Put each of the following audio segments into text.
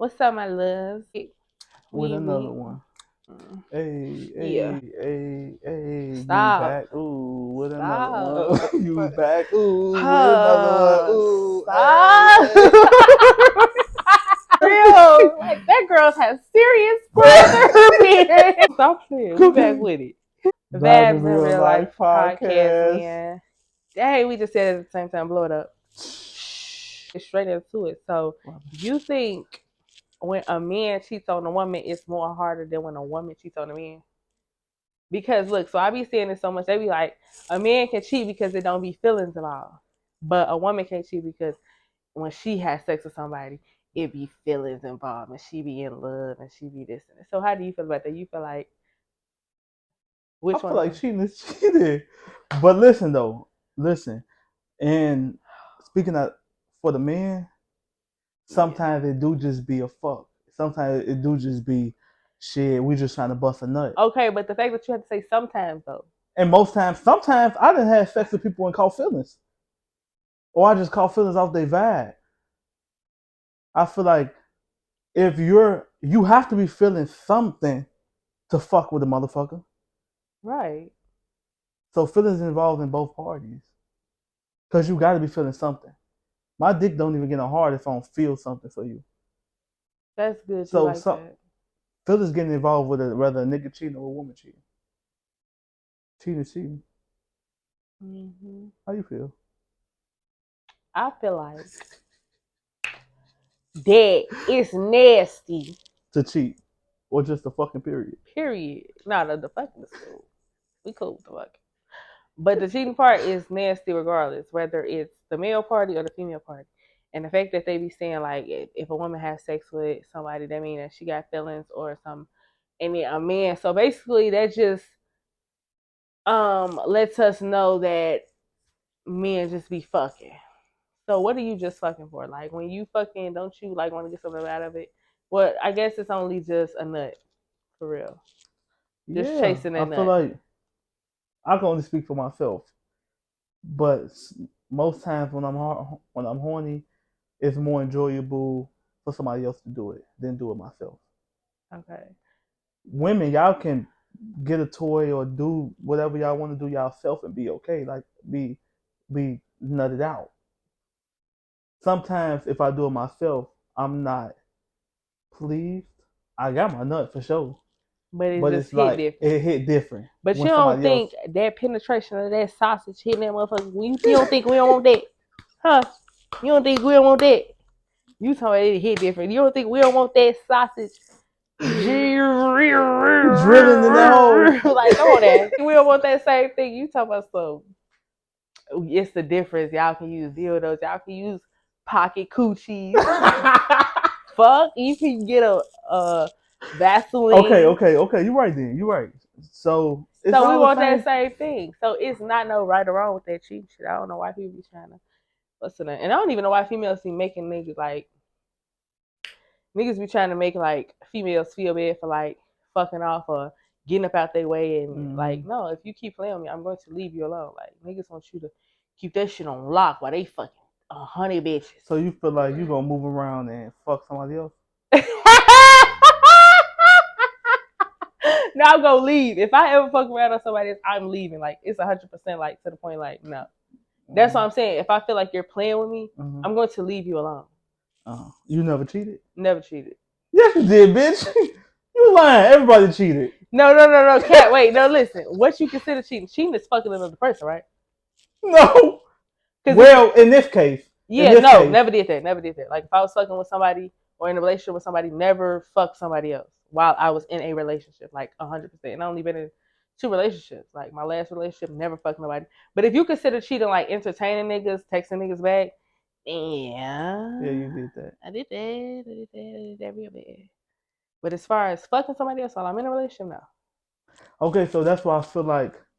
What's up, my loves? With another We one. Hey, yeah. you Stop. back? Ooh, with another one. Stop. You back? Ooh, with another one. Huh, Ooh, stop. hey. Real. Like that girl's has serious brother. Stop playing. We back with it. Vibes in Vabs in Real Real Life Life podcast, podcast. man. Hey, we just said it at the same time. Blow it up. Get straight into it. So, you think when a man cheats on a woman, it's more harder than when a woman cheats on a man? Because look, so I be seeing it so much. They be like, a man can cheat because it don't be feelings involved, but a woman can't cheat because when she has sex with somebody, it be feelings involved, and she be in love, and she be this and that. So how do you feel about that? You feel like I which feel one is like it? cheating is cheating. But listen, though. Listen. And speaking of for the man, Yeah. sometimes it do just be a fuck. Sometimes it do just be shit. We just trying to bust a nut. Okay, but the fact that you have to say sometimes though. And most times, sometimes I didn't have sex with people and caught feelings. Or I just caught feelings off their vibe. I feel like if you have to be feeling something to fuck with a motherfucker. Right. So feelings involved in both parties. Cause you gotta be feeling something. My dick don't even get hard if I don't feel something for you. That's good. You So like some that. feelings getting involved with it, whether a nigga cheating or a woman cheating. Cheating, cheating. How you feel? I feel like that is nasty. To cheat. Or just a fucking period. Period. Not the fucking is cool. We cool with the fucking. But the cheating part is nasty regardless, whether it's the male party or the female party. And the fact that they be saying like if a woman has sex with somebody, that means that she got feelings or some and then a man. So basically that just lets us know that men just be fucking. So what are you just fucking for? Like when you fucking don't you like want to get something out of it? Well, I guess it's only just a nut, for real. Just Yeah. chasing I that feel nut. like I can only speak for myself. But most times when I'm horny, it's more enjoyable for somebody else to do it than do it myself. Okay. Women, y'all can get a toy or do whatever y'all want to do yourself and be okay, like be nutted out. Sometimes if I do it myself, I'm not pleased. I got my nut for sure, But it but just it's hit like different. it hit different But when you don't somebody else. think that penetration of that sausage hitting that motherfucker, you don't think we don't want that? Huh? You don't think we don't want that? You talking about it hit different. You don't think we don't want that sausage? Like, Drilling in that hole. come on there. We don't want that same thing. You talking about so it's the difference. Y'all can use dildos. Y'all can use pocket coochies. Fuck, you can get a Vaseline. Okay. You're right then. You're right. So it's So we all the want that same. same thing. So it's not no right or wrong with that cheap shit. I don't know why people be trying to listen to, and I don't even know why females be making niggas like niggas be trying to make like females feel bad for like fucking off or getting up out their way and like Mm-hmm. no, if you keep playing with me, I'm going to leave you alone. Like niggas want you to keep that shit on lock while they fucking 100 bitches. So you feel like you gonna move around and fuck somebody else? No, I'm gonna leave. If I ever fuck around on somebody else, I'm leaving. Like it's 100% like to the point like no. That's what Mm-hmm. I'm saying. If I feel like you're playing with me, Mm-hmm. I'm going to leave you alone. You never cheated? Never cheated. Yes, you did, bitch. You lying. Everybody cheated. No, cat. Wait, no. Listen, what you consider cheating? Cheating is fucking another person, right? No. Because if Well, in yeah, this no, case, never did that. Never did that. Like if I was fucking with somebody or in a relationship with somebody, never fuck somebody else while I was in a relationship, like 100%. And I only been in two relationships. Like my last relationship, never fucked nobody. But if you consider cheating like entertaining niggas, texting niggas back, yeah, yeah, you did that. I did that. I did that real bad. But as far as fucking somebody else while I'm in a relationship, no. Okay, so that's why I feel like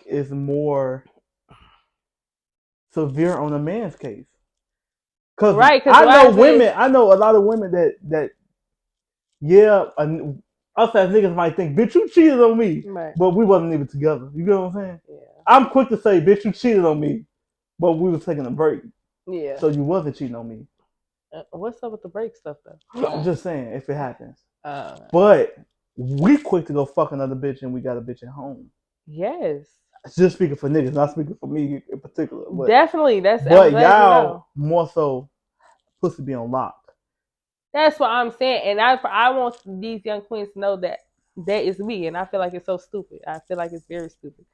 it's more severe on a man's case. Cause Right? Because why is it? I know a lot of women that yeah, us as niggas might think, bitch, you cheated on me, Right. but we wasn't even together. You get what I'm saying? Yeah. I'm quick to say, bitch, you cheated on me, but we was taking a break, Yeah. so you wasn't cheating on me. What's up with the break stuff though? I'm just saying if it happens. Uh, But we quick to go fuck another bitch and we got a bitch at home. yes, Just speaking for niggas, not speaking for me in particular. But, definitely. I'm but glad you y'all know. more so pussy be on lock. That's what I'm saying, and I want these young queens to know that that is me, and I feel like it's so stupid. I feel like it's very stupid.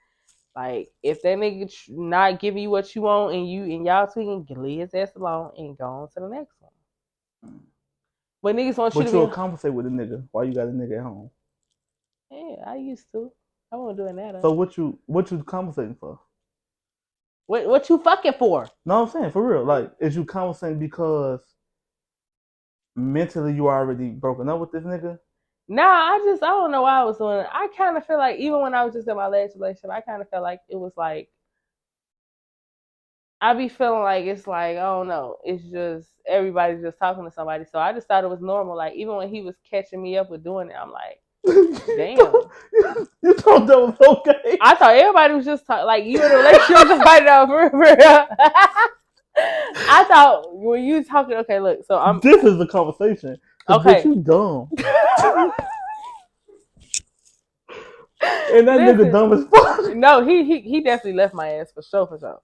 Like if that nigga not giving you what you want, and y'all tweaking, leave his ass alone and go on to the next one. But niggas want you But to you'll be. compensate with a nigga while you got a nigga at home. Yeah, I used to. I wasn't doing that. So what you compensating for? What you fucking for? No, I'm saying for real. Like, is you compensating because mentally you already broken up with this nigga? Nah, I don't know why I was doing it. I kind of feel like even when I was just in my last relationship, I kind of felt like it was like I be feeling like it's like I don't know. It's just everybody's just talking to somebody. So I just thought it was normal. Like even when he was catching me up with doing it, I'm like, damn. You thought that was okay? I thought everybody was just like you in a relationship with somebody now. For real. I thought when you talking, okay, look. So I'm. This is the conversation. Okay. Bitch, you dumb. And that nigga dumb as fuck. No, he definitely left my ass for sure.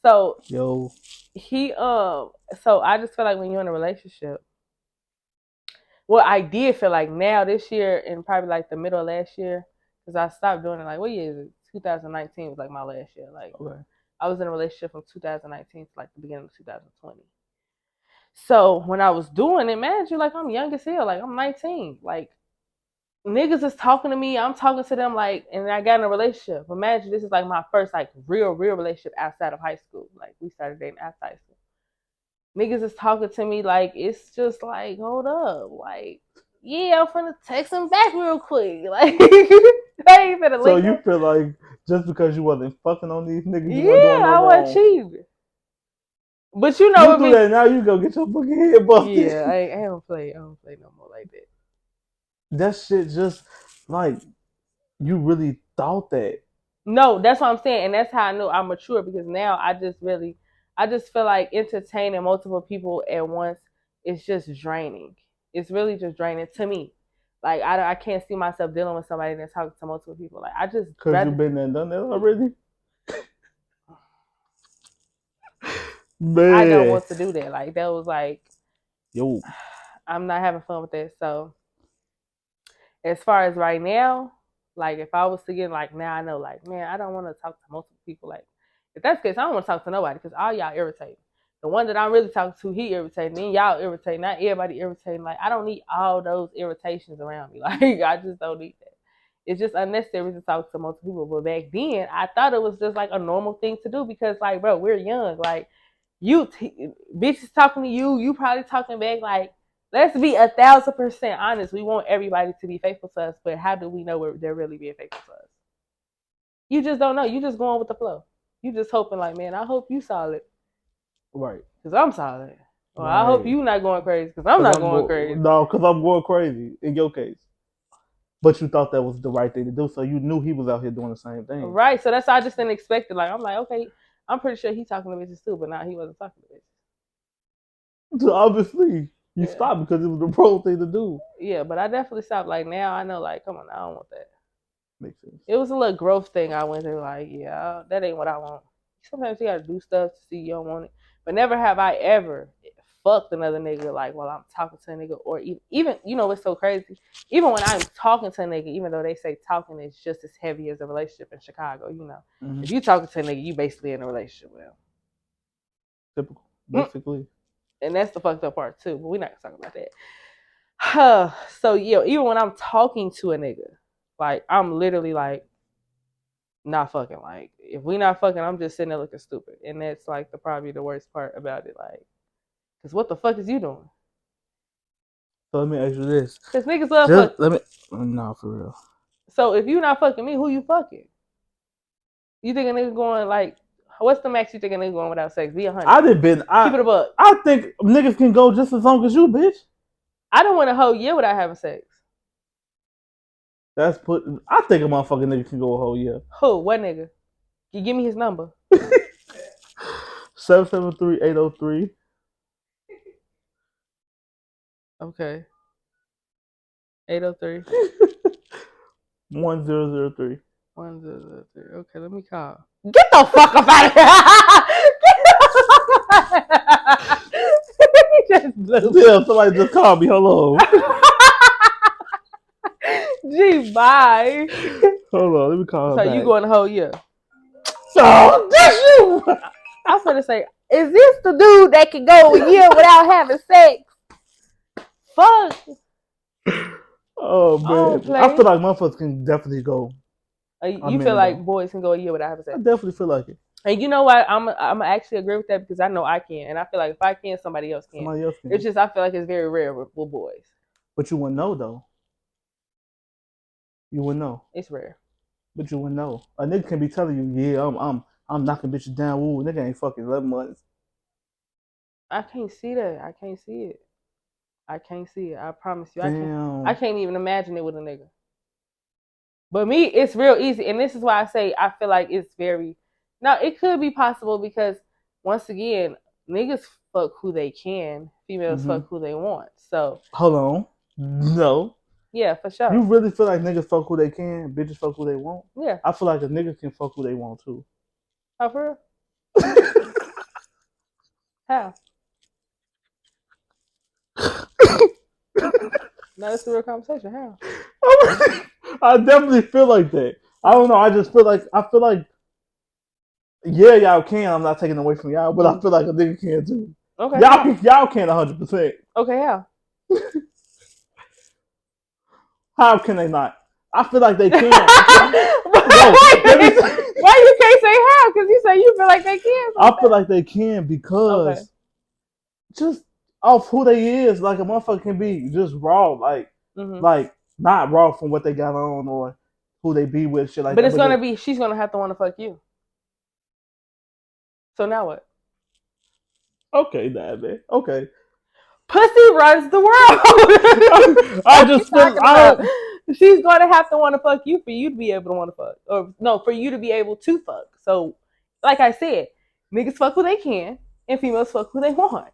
So Yo, he so I just feel like when you're in a relationship, well, I did feel like now this year and probably like the middle of last year, because I stopped doing it. Like what year is it? 2019 was like my last year. Like okay. I was in a relationship from 2019 to like the beginning of 2020. So when I was doing it, man, you like I'm young as hell. Like I'm 19. Like niggas is talking to me, I'm talking to them, like, and I got in a relationship. Imagine this is like my first like real relationship outside of high school. Like we started dating after high school. Niggas is talking to me like it's just like, hold up, like, yeah, I'm finna text him back real quick. Like I ain't finna So link you up. feel like just because you wasn't fucking on these niggas, you weren't doing Yeah, no I was wrong. cheating. But you know You do me. that now, you go get your fucking head busted. Yeah, I don't play no more like that. That shit just like you really thought that. No, that's what I'm saying, and that's how I know I'm mature because now I just feel like entertaining multiple people at once is just draining. It's really just draining to me. Like I can't see myself dealing with somebody that's talking to multiple people. Like I just Cause rather you been there and done that already. I don't Man, want to do that. Like that was like yo, I'm not having fun with that. So as far as right now, like if I was to get like now I know like man I don't want to talk to multiple people. Like if that's the case I don't want to talk to nobody because all y'all irritating. The one that I'm really talking to, he irritating. Then y'all irritating. Not everybody irritating. Like I don't need all those irritations around me. Like I just don't need that. It's just unnecessary to talk to multiple people. But back then, I thought it was just like a normal thing to do because like bro, we're young. Like bitches talking to you, you probably talking back. Like let's be 1,000% honest. We want everybody to be faithful to us, but how do we know they're really being faithful to us? You just don't know. You just going with the flow. You just hoping like, man, I hope you solid. right. Because I'm solid. Well, I hope Right. you not going crazy because I'm not going crazy. No, because I'm going crazy in your case. But you thought that was the right thing to do, so you knew he was out here doing the same thing. Right. So that's why I just didn't expect it. Like, I'm like, okay, I'm pretty sure he's talking to bitches too, but now he wasn't talking to bitches. So obviously, you Yeah. stopped because it was the wrong thing to do. Yeah, but I definitely stopped. Like, now I know, like, come on, I don't want that. Makes sense. It was a little growth thing I went through. Like, yeah, that ain't what I want. Sometimes you gotta do stuff to see you don't want it. But never have I ever fucked another nigga like while I'm talking to a nigga, or even you know what's so crazy? Even when I'm talking to a nigga, even though they say talking is just as heavy as a relationship in Chicago, you know, if you talking to a nigga, you basically in a relationship with him. Typical, basically. And that's the fucked up part too. But we're not gonna talk about that. So yeah, even when I'm talking to a nigga, like I'm literally like not fucking. Like if we not fucking, I'm just sitting there looking stupid, and that's like probably the worst part about it. Like, cause what the fuck is you doing? So let me ask you this: Cause niggas love fuck. No, for real. So if you not fucking me, who you fucking? You think a nigga going like? What's the max you think a nigga going without sex? Be 100. I didn't been. Keep it a buck. I think niggas can go just as long as you, bitch. I don't want a whole year without having sex. That's put. I think a motherfucking nigga can go a whole year. Who? What nigga? You give me his number. 773-803. Okay. 803. 1003. 1003. Okay, let me call. Get the fuck up out of here! He just blew. Yeah, somebody just called me. Hello. Gee, bye. Hold on, let me call her So back. you going the whole year? So that's you. I'm finna say, is this the dude that can go a year without having sex? Fuck. Oh man, play. I feel like motherfuckers can definitely go. You feel like boys can go a year without having I sex? definitely feel like it. And you know what? I'm actually agree with that because I know I can, and I feel like if I can, somebody else can. Somebody else can. It's just I feel like it's very rare with boys. But you wouldn't know though. You wouldn't know. It's rare. But you wouldn't know. A nigga can be telling you, yeah, I'm knocking bitches down. Woo, nigga ain't fucking 11 months. I can't see that. I can't see it. I can't see it. I promise you. Damn. I can't even imagine it with a nigga. But me, it's real easy, and this is why I say I feel like it's very. Now it could be possible because once again, niggas fuck who they can, females fuck who they want. So hold on, no. Yeah, for sure. You really feel like niggas fuck who they can, bitches fuck who they want? Yeah. I feel like a nigga can fuck who they want too. Oh, for real? How? No, that's a real conversation. How? I definitely feel like that. I don't know. I just feel like yeah, y'all can. I'm not taking away from y'all, but I feel like a nigga can too. Okay. Y'all can 100%. Okay, how? How can they not? I feel like they can. Why you can't say how? Because you say you feel like they can. I feel like they can because just off who they is, like a motherfucker can be just raw, like not raw from what they got on or who they be with, shit like but that. It's gonna be she's gonna have to want to fuck you. So now what? Okay, man. Okay. Pussy runs the world. I just feel she's gonna have to want to fuck you for you to be able to want to fuck, or no, for you to be able to fuck. So, like I said, niggas fuck who they can, and females fuck who they want.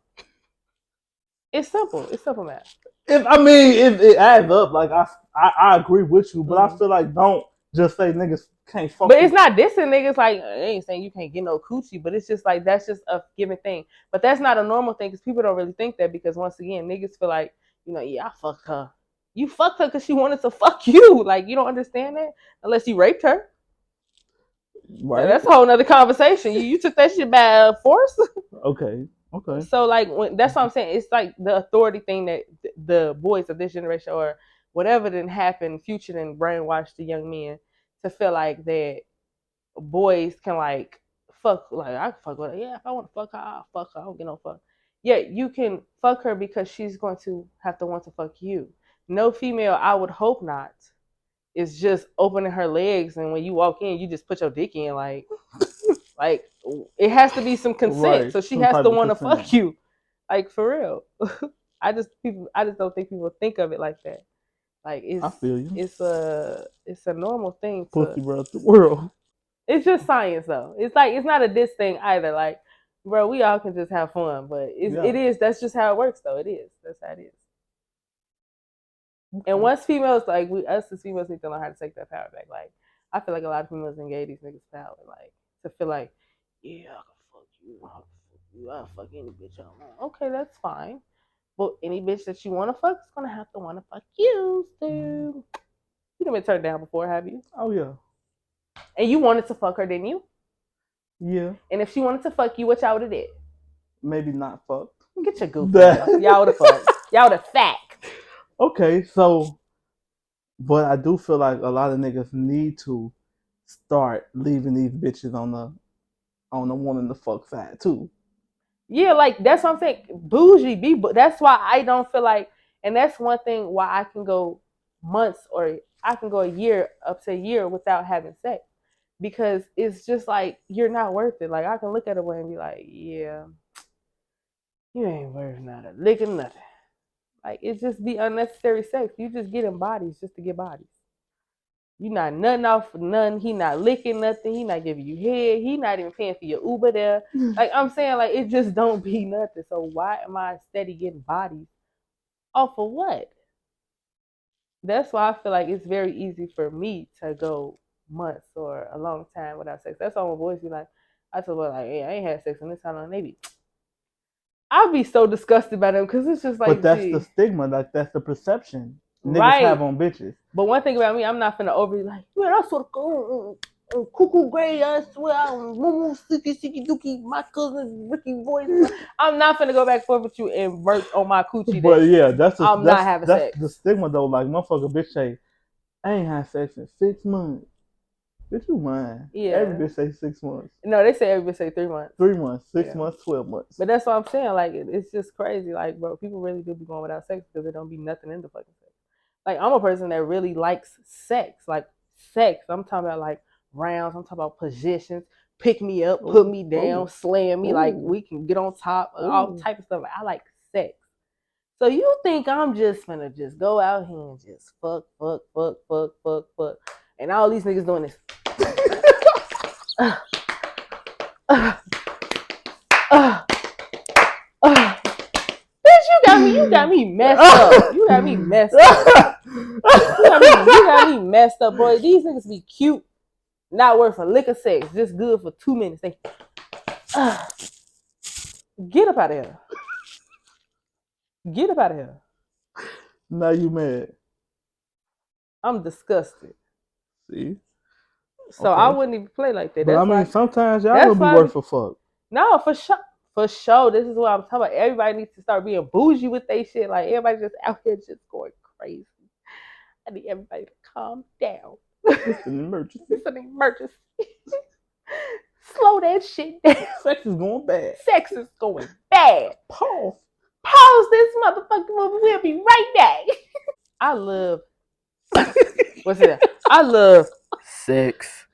It's simple. It's simple math. If it adds up, like I agree with you, but I feel like don't just say niggas can't fuck. But it's not dissing niggas. Like, I ain't saying you can't get no coochie, but it's just like that's just a given thing. But that's not a normal thing because people don't really think that because once again, niggas feel like, yeah, I fucked her. You fucked her because she wanted to fuck you. Like, you don't understand that unless you raped her. Right. That's a whole nother conversation. You took that shit by force. Okay. So like that's what I'm saying. It's like the authority thing that the boys of this generation or whatever didn't happen, future didn't brainwash the young men to feel like that boys can like fuck, like I can fuck with her. Yeah, if I want to fuck her, I'll fuck her. I don't get no fuck. Yeah, you can fuck her because she's going to have to want to fuck you. No female, I would hope not, is just opening her legs and when you walk in, you just put your dick in like it has to be some consent. Right. So she has to want to fuck you. Like for real. I just don't think people think of it like that. Like I feel you. It's a normal thing. Pussy runs the world. It's just science though. It's like it's not a diss thing either. Like, bro, we all can just have fun, but it is. That's just how it works though. It is. That's how it is. Okay. And once females like us as females need to learn how to take that power back. Like I feel like a lot of females engage these niggas power, like to feel like, yeah, I can fuck you. I'll fuck any bitch I want. Okay, that's fine. But any bitch that you want to fuck is gonna have to want to fuck you, dude. You done been turned down before, have you? Oh yeah. And you wanted to fuck her, didn't you? Yeah. And if she wanted to fuck you, what y'all would have did? Maybe not fucked. Get your goof out. Y'all would have fucked. Y'all would have fact. Okay, so, but I do feel like a lot of niggas need to start leaving these bitches on the woman to fuck side too. Yeah, like that's what I'm saying. Bougie, that's why I don't feel like, and that's one thing why I can go months or I can go a year up to a year without having sex. Because it's just like you're not worth it. Like I can look at a way and be like, yeah, you ain't worth nothing, licking nothing. Like it's just be unnecessary sex. You just getting bodies just to get bodies. You not nothing off for nothing. He not licking nothing. He not giving you head. He not even paying for your Uber there. Like I'm saying, like it just don't be nothing. So why am I steady getting bodies Off of what? That's why I feel like it's very easy for me to go months or a long time without sex. That's why my boys be like, I told them like, hey, I ain't had sex in this time, and they be, I'd be so disgusted by them because it's just like, But that's the gee, stigma, like that's the perception niggas have right. on bitches. But one thing about me, I'm not finna overly like, man, I swear to God, cuckoo gray, I swear, I'm moo sticky dookie, my cousin Ricky voice. I'm not finna go back and forth with you and work on my coochie. But That yeah, I'm not having that's sex. the stigma though. Like motherfucker bitch say, I ain't had sex in 6 months. Bitch, you lying. Yeah. Every bitch say 6 months. No, they say everybody say 3 months. 3 months, 6 Yeah. months, 12 months. But that's what I'm saying. Like, it's just crazy. Like, bro, people really do be going without sex because there don't be nothing in the fucking sex. Like, I'm a person that really likes sex. Like, sex. I'm talking about, like, rounds. I'm talking about positions. Pick me up, put me down, slam me. Like, we can get on top, all type of stuff. Like, I like sex. So you think I'm just gonna just go out here and just fuck. And all these niggas doing this. Bitch, you got me messed up. You got me messed up. You got me messed up, boy. These niggas be cute, not worth a lick of sex, just good for 2 minutes. They get up out of here. Get up out of here. Now you mad. I'm disgusted. See? So I wouldn't even play like that. But That's I mean, why, sometimes y'all gonna be worth a fuck. No, for sure. For sure. This is what I'm talking about. Everybody needs to start being bougie with their shit. Like, everybody just out here just going crazy. I need everybody to calm down. It's an emergency. It's an emergency. Slow that shit down. Sex is going bad. Sex is going bad. Pause. Pause this motherfucking movie. We'll be right back. I love. What's it? I love sex.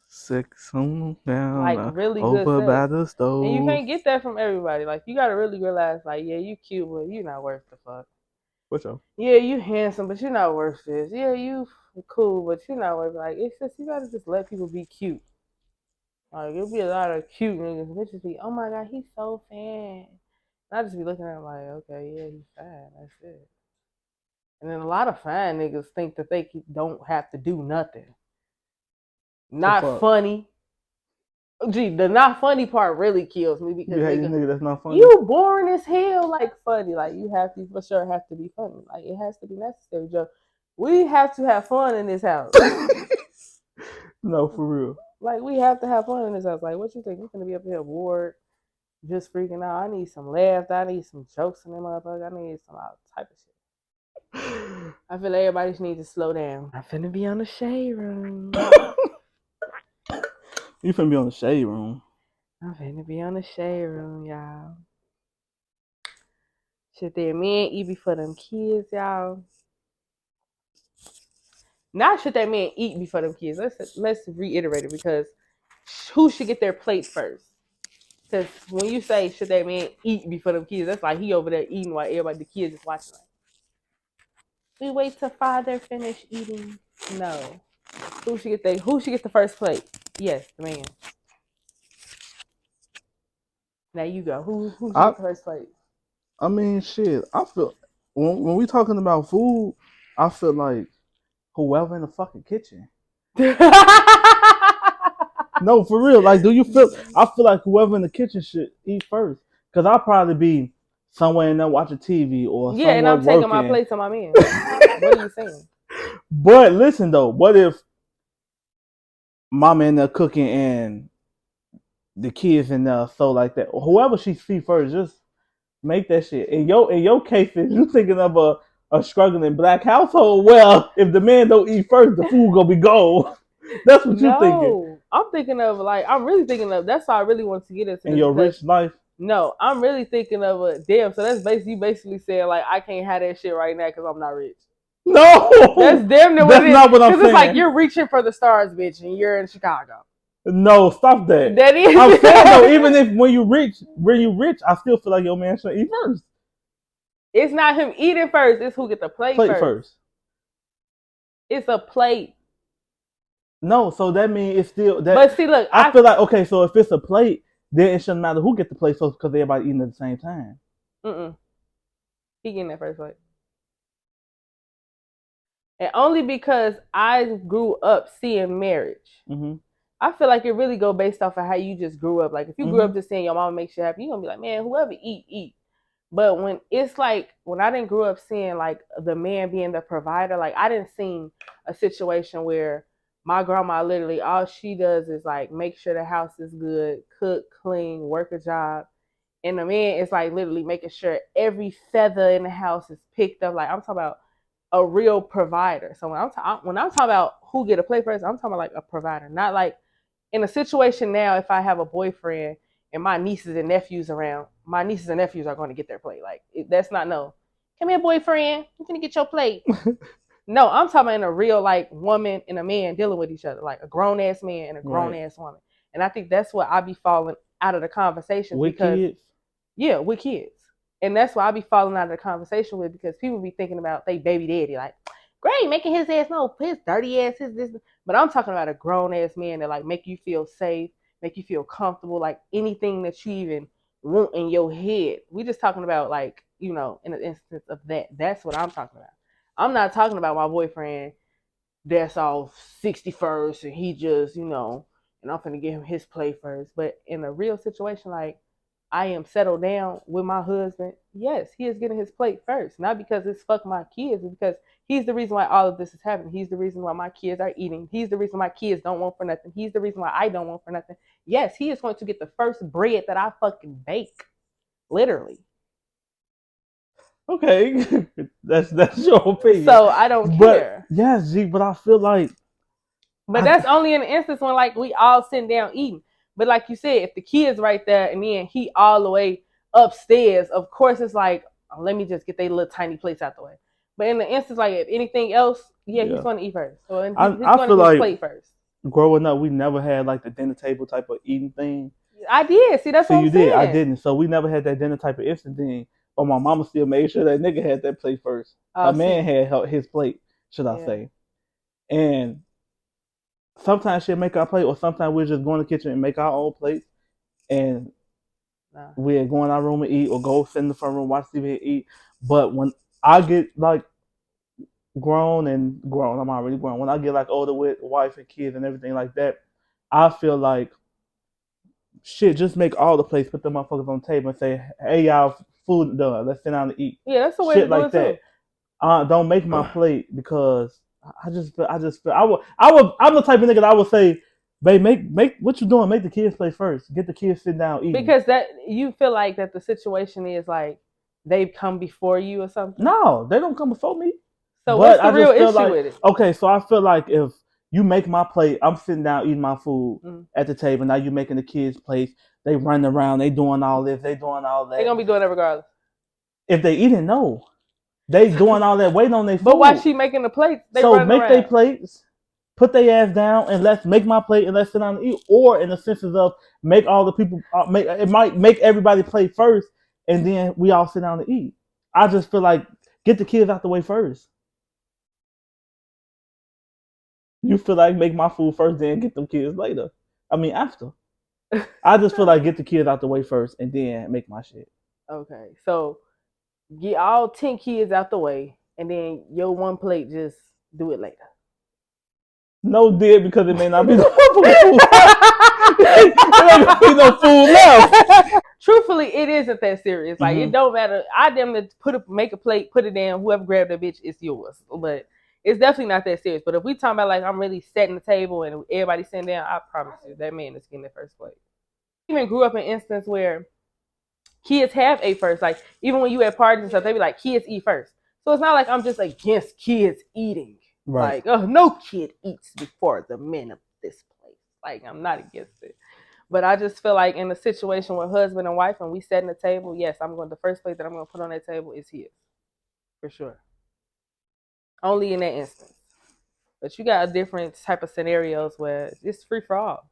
Sex on down, like really over good sex. by the stove. And you can't get that from everybody. Like, you gotta really realize, like, yeah, you cute, but you not worth the fuck. What's up? Yeah, you handsome, but you're not worth this. Yeah, you cool, but you're not worth. Like, it's just, you gotta just let people be cute. Like, it'll be a lot of cute niggas. Bitches be, oh my god, he's so fat. And I just be looking at him like, okay, yeah, he's fat. That's it. And then a lot of fine niggas think that they don't have to do nothing. Not funny. Gee, the not funny part really kills me because you hate nigga that's not funny. You boring as hell. Like, funny. Like, you have to for sure have to be funny. Like, it has to be necessary, Joe. We have to have fun in this house. No, for real. Like, we have to have fun in this house. Like, what you think? We're gonna be up here bored, just freaking out. I need some laughs. I need some jokes in them motherfucker. I need some type of shit. I feel like everybody just needs to slow down. I'm finna be on the shade room. You finna be on the shade room. I'm finna be on the shade room, y'all. Should their men eat before them kids, y'all? Not should that man eat before them kids. Let's reiterate it, because who should get their plate first? Because when you say should that man eat before them kids, that's like he over there eating while everybody, the kids, is watching. Like, we wait till father finish eating. No. Who should get the first plate? Yes, the man. Now you go. Who should get the first plate? I mean, shit. I feel when we talking about food, I feel like whoever in the fucking kitchen. No, for real. Like, do you feel? I feel like whoever in the kitchen should eat first, because I'll probably be somewhere in there watching TV or yeah, and I'm taking my place on my man. What are you saying? But listen though, what if mama in there cooking and the kids in there so like that? Whoever she see first, just make that shit. In your case, if you thinking of a struggling black household, well, if the man don't eat first, the food gonna be gone. That's what you thinking. I'm thinking of, like, I'm really thinking of, that's how I really want to get into in your rich life. No, I'm really thinking of a damn. So that's basically saying, like, I can't have that shit right now because I'm not rich. No, that's damn near what it is. Not what I'm saying. Because it's like you're reaching for the stars, bitch, and you're in Chicago. No, stop that. That is. I'm saying though, even if when you rich, I still feel like your man should eat first. It's not him eating first. It's who get the plate first. It's a plate. No, so that means it's still that. But see, look, I feel like, okay, so if it's a plate, then it shouldn't matter who get the plate first because everybody eating at the same time. He getting that first plate. And only because I grew up seeing marriage. Mm-hmm. I feel like it really go based off of how you just grew up. Like if you grew up just seeing your mama make shit happen, you're gonna be like, man, whoever eat. But when it's like when I didn't grow up seeing like the man being the provider, like I didn't see a situation where my grandma literally all she does is like make sure the house is good, cook, clean, work a job. And the man is like literally making sure every feather in the house is picked up. Like I'm talking about a real provider. So when I'm talking about who get a play first, I'm talking about like a provider, not like in a situation now. If I have a boyfriend and my nieces and nephews around, my nieces and nephews are going to get their plate. Like that's not no. Come here, boyfriend. I'm gonna get your plate. No, I'm talking about in a real like woman and a man dealing with each other, like a grown ass man and a grown ass woman. And I think that's what I be falling out of the conversations with because kids. Yeah, with kids. And that's why I be falling out of the conversation with because people be thinking about they baby daddy, like, great, making his ass no his dirty ass, his this. But I'm talking about a grown ass man that like make you feel safe, make you feel comfortable, like anything that you even want in your head. We just talking about like, in an instance of that. That's what I'm talking about. I'm not talking about my boyfriend that's all 61st and he just, and I'm gonna give him his play first. But in a real situation, like I am settled down with my husband, yes, he is getting his plate first. Not because it's fuck my kids, it's because he's the reason why all of this is happening. He's the reason why my kids are eating. He's the reason my kids don't want for nothing. He's the reason why I don't want for nothing. Yes, he is going to get the first bread that I fucking bake. Literally. Okay, that's your opinion. So I don't care. Yes, G, but I feel like. But that's only in the instance when like we all sitting down eating. But like you said, if the kid's right there and then he all the way upstairs, of course it's like, let me just get their little tiny plates out the way. But in the instance, like if anything else, he's going to eat first. So he's going to get his plate first. Growing up, we never had like the dinner table type of eating thing. I did. See, that's what I'm saying. You did. I didn't. So we never had that dinner type of instant thing. But my mama still made sure that nigga had that plate first. A man had his plate, should I say. And sometimes she'll make our plate, or sometimes we'll just go in the kitchen and make our own plates. And we'll go in our room and eat, or go sit in the front room, watch TV and eat. But when I get like grown, I'm already grown. When I get like older with wife and kids and everything like that, I feel like shit, just make all the plates, put the motherfuckers on the table and say, hey y'all, food done, let's sit down and eat. Yeah, that's the way shit to do like it that. Too. Don't make my plate because I'm the type of nigga that I would say, babe, make what you doing, make the kids play first. Get the kids sit down eating. Because that you feel like that the situation is like they've come before you or something? No, they don't come before me. So what's the real issue with it? Okay, so I feel like if you make my plate, I'm sitting down eating my food at the table. Now you making the kids' plates. They running around. They doing all this. They doing all that. They gonna be doing it regardless. If they eating, no. They doing all that, waiting on their food. But why she making the plates? So make their plates, put their ass down, and let's make my plate and let's sit down and eat. Or in the senses of make all the people, it might make everybody play first, and then we all sit down and eat. I just feel like get the kids out the way first. You feel like make my food first, then get them kids later. I mean after. I just feel like get the kids out the way first, and then make my shit. Okay, so get all 10 kids out the way, and then your one plate, just do it later. No, did because it may not be no food. It ain't gonna be no food left. Truthfully, it isn't that serious. Like it don't matter. I damn to make a plate, put it down. Whoever grabbed that bitch, it's yours. But it's definitely not that serious. But if we talking about like I'm really setting the table and everybody sitting down, I promise you that man is getting the first plate. I even grew up in an instance where kids have ate first. Like even when you at parties and stuff, they be like, kids eat first. So it's not like I'm just against kids eating. Right. Like, oh, no kid eats before the men of this place. Like, I'm not against it. But I just feel like in a situation with husband and wife and we setting the table, yes, the first plate that I'm going to put on that table is his. For sure. Only in that instance. But you got a different type of scenarios where it's free for all.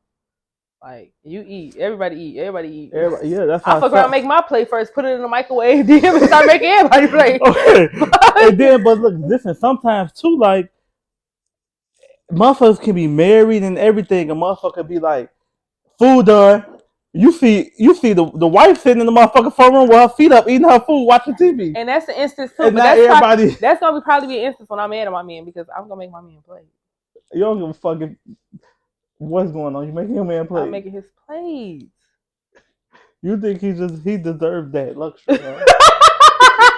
Like, you eat. Everybody eat. Yeah, that's how I fuck around, make my plate first, put it in the microwave, then start making everybody play. Okay. And then, but look, listen, sometimes too, like, motherfuckers can be married and everything. A motherfucker be like, food done. You see the wife sitting in the motherfucking front room with her feet up, eating her food, watching TV. And that's the instance too. And But not everybody. that's gonna probably be an instance when I'm mad at my man because I'm gonna make my man play. You don't give a fuck if what's going on. You making your man play. I'm making his plays. You think he deserved that luxury? Huh?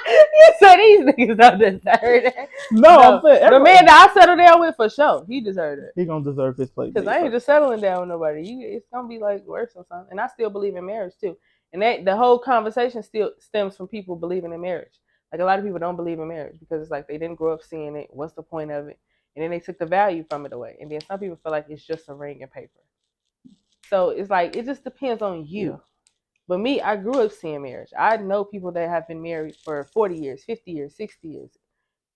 You said these niggas don't deserve that. No, I'm saying the man that I settled down with for sure, he deserved it. He gonna deserve his play. Because I ain't just settling down with nobody. It's gonna be like worse or something. And I still believe in marriage too. And that the whole conversation still stems from people believing in marriage. Like a lot of people don't believe in marriage because it's like they didn't grow up seeing it. What's the point of it? And then they took the value from it away. And then some people feel like it's just a ring and paper. So it's like it just depends on you. Yeah. But me, I grew up seeing marriage. I know people that have been married for 40 years, 50 years, 60 years,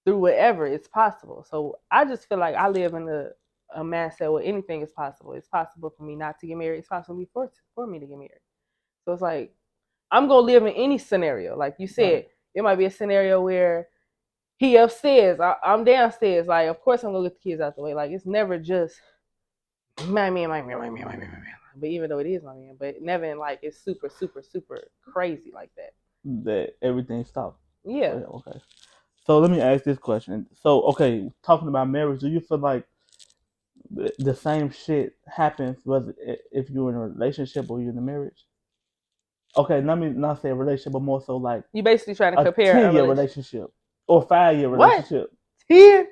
through whatever it's possible. So I just feel like I live in a mindset where anything is possible. It's possible for me not to get married. It's possible for me to get married. So it's like I'm gonna live in any scenario. Like you said, right. It might be a scenario where he upstairs, I'm downstairs. Like, of course I'm gonna get the kids out the way. Like it's never just my man. But even though it is my man, but never in like it's super, super, super crazy like that. That everything stopped. Yeah. Okay. So let me ask this question. So, okay, talking about marriage, do you feel like the same shit happens whether if you're in a relationship or you're in a marriage? Okay, let me not say a relationship, but more so like you basically trying to compare a 10-year relationship or 5-year relationship. What?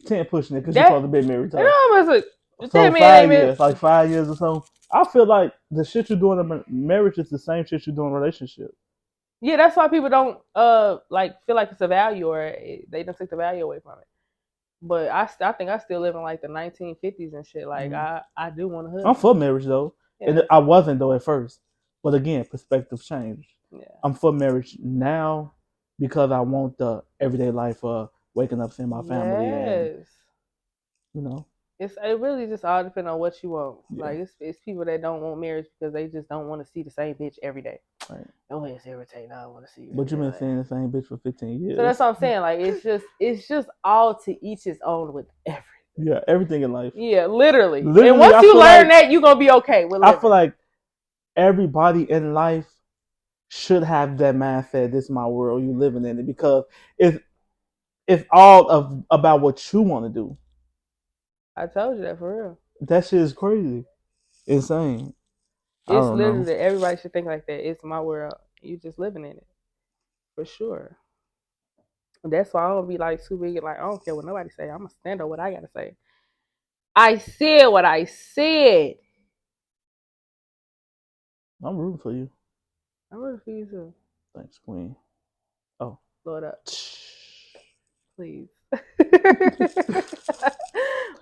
10 pushing it because you're supposed to be married. You know, so 5 years, like 5 years or so. I feel like the shit you're doing in marriage is the same shit you do in a relationship. Yeah, that's why people don't like feel like it's a value or they don't take the value away from it. But I think I still live in like the 1950s and shit. Like I do want to hug. I'm for marriage though, and I wasn't though at first. But again, perspective changed. Yeah. I'm for marriage now because I want the everyday life of waking up, seeing my family. Yes. And, you know. It really just all depends on what you want. Yeah. Like it's people that don't want marriage because they just don't want to see the same bitch every day. Right. Oh, it's irritating. I don't want to see you. But you've been seeing the same bitch for 15 years. So that's what I'm saying. Like it's just all to each his own with everything. Yeah, everything in life. Yeah, literally. And once you learn that, you're gonna be okay with living. I feel like everybody in life should have that mindset. This is my world. You living in it because it's all about what you want to do. I told you that for real. That shit is crazy, insane. It's literally that everybody should think like that. It's my world. You just living in it, for sure. That's why I don't be like too big. Like I don't care what nobody say. I'm gonna stand on what I gotta say. I said what I said. I'm rooting for you. I'm rooting for you too. Thanks, Queen. Oh, Lord up, please.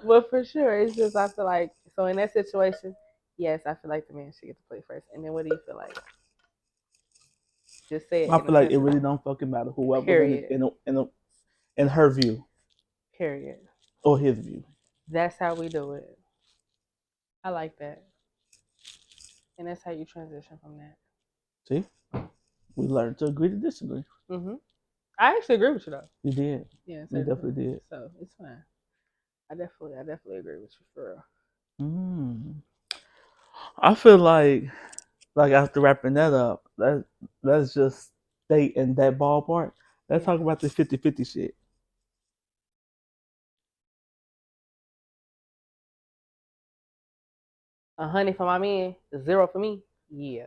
But for sure, it's just I feel like so in that situation, yes, I feel like the man should get to play first. And then what do you feel like? Just say it. I feel like it really don't fucking matter whoever in her view. Period. Or his view. That's how we do it. I like that. And that's how you transition from that. See? We learned to agree to disagree. Mm-hmm. I actually agree with you though. You did. Yeah, you definitely did. So it's fine. I definitely agree with you for real. I feel like after wrapping that up, let's just stay in that ballpark. Let's talk about the 50-50 shit. $100 for my man, 0 for me. Yeah.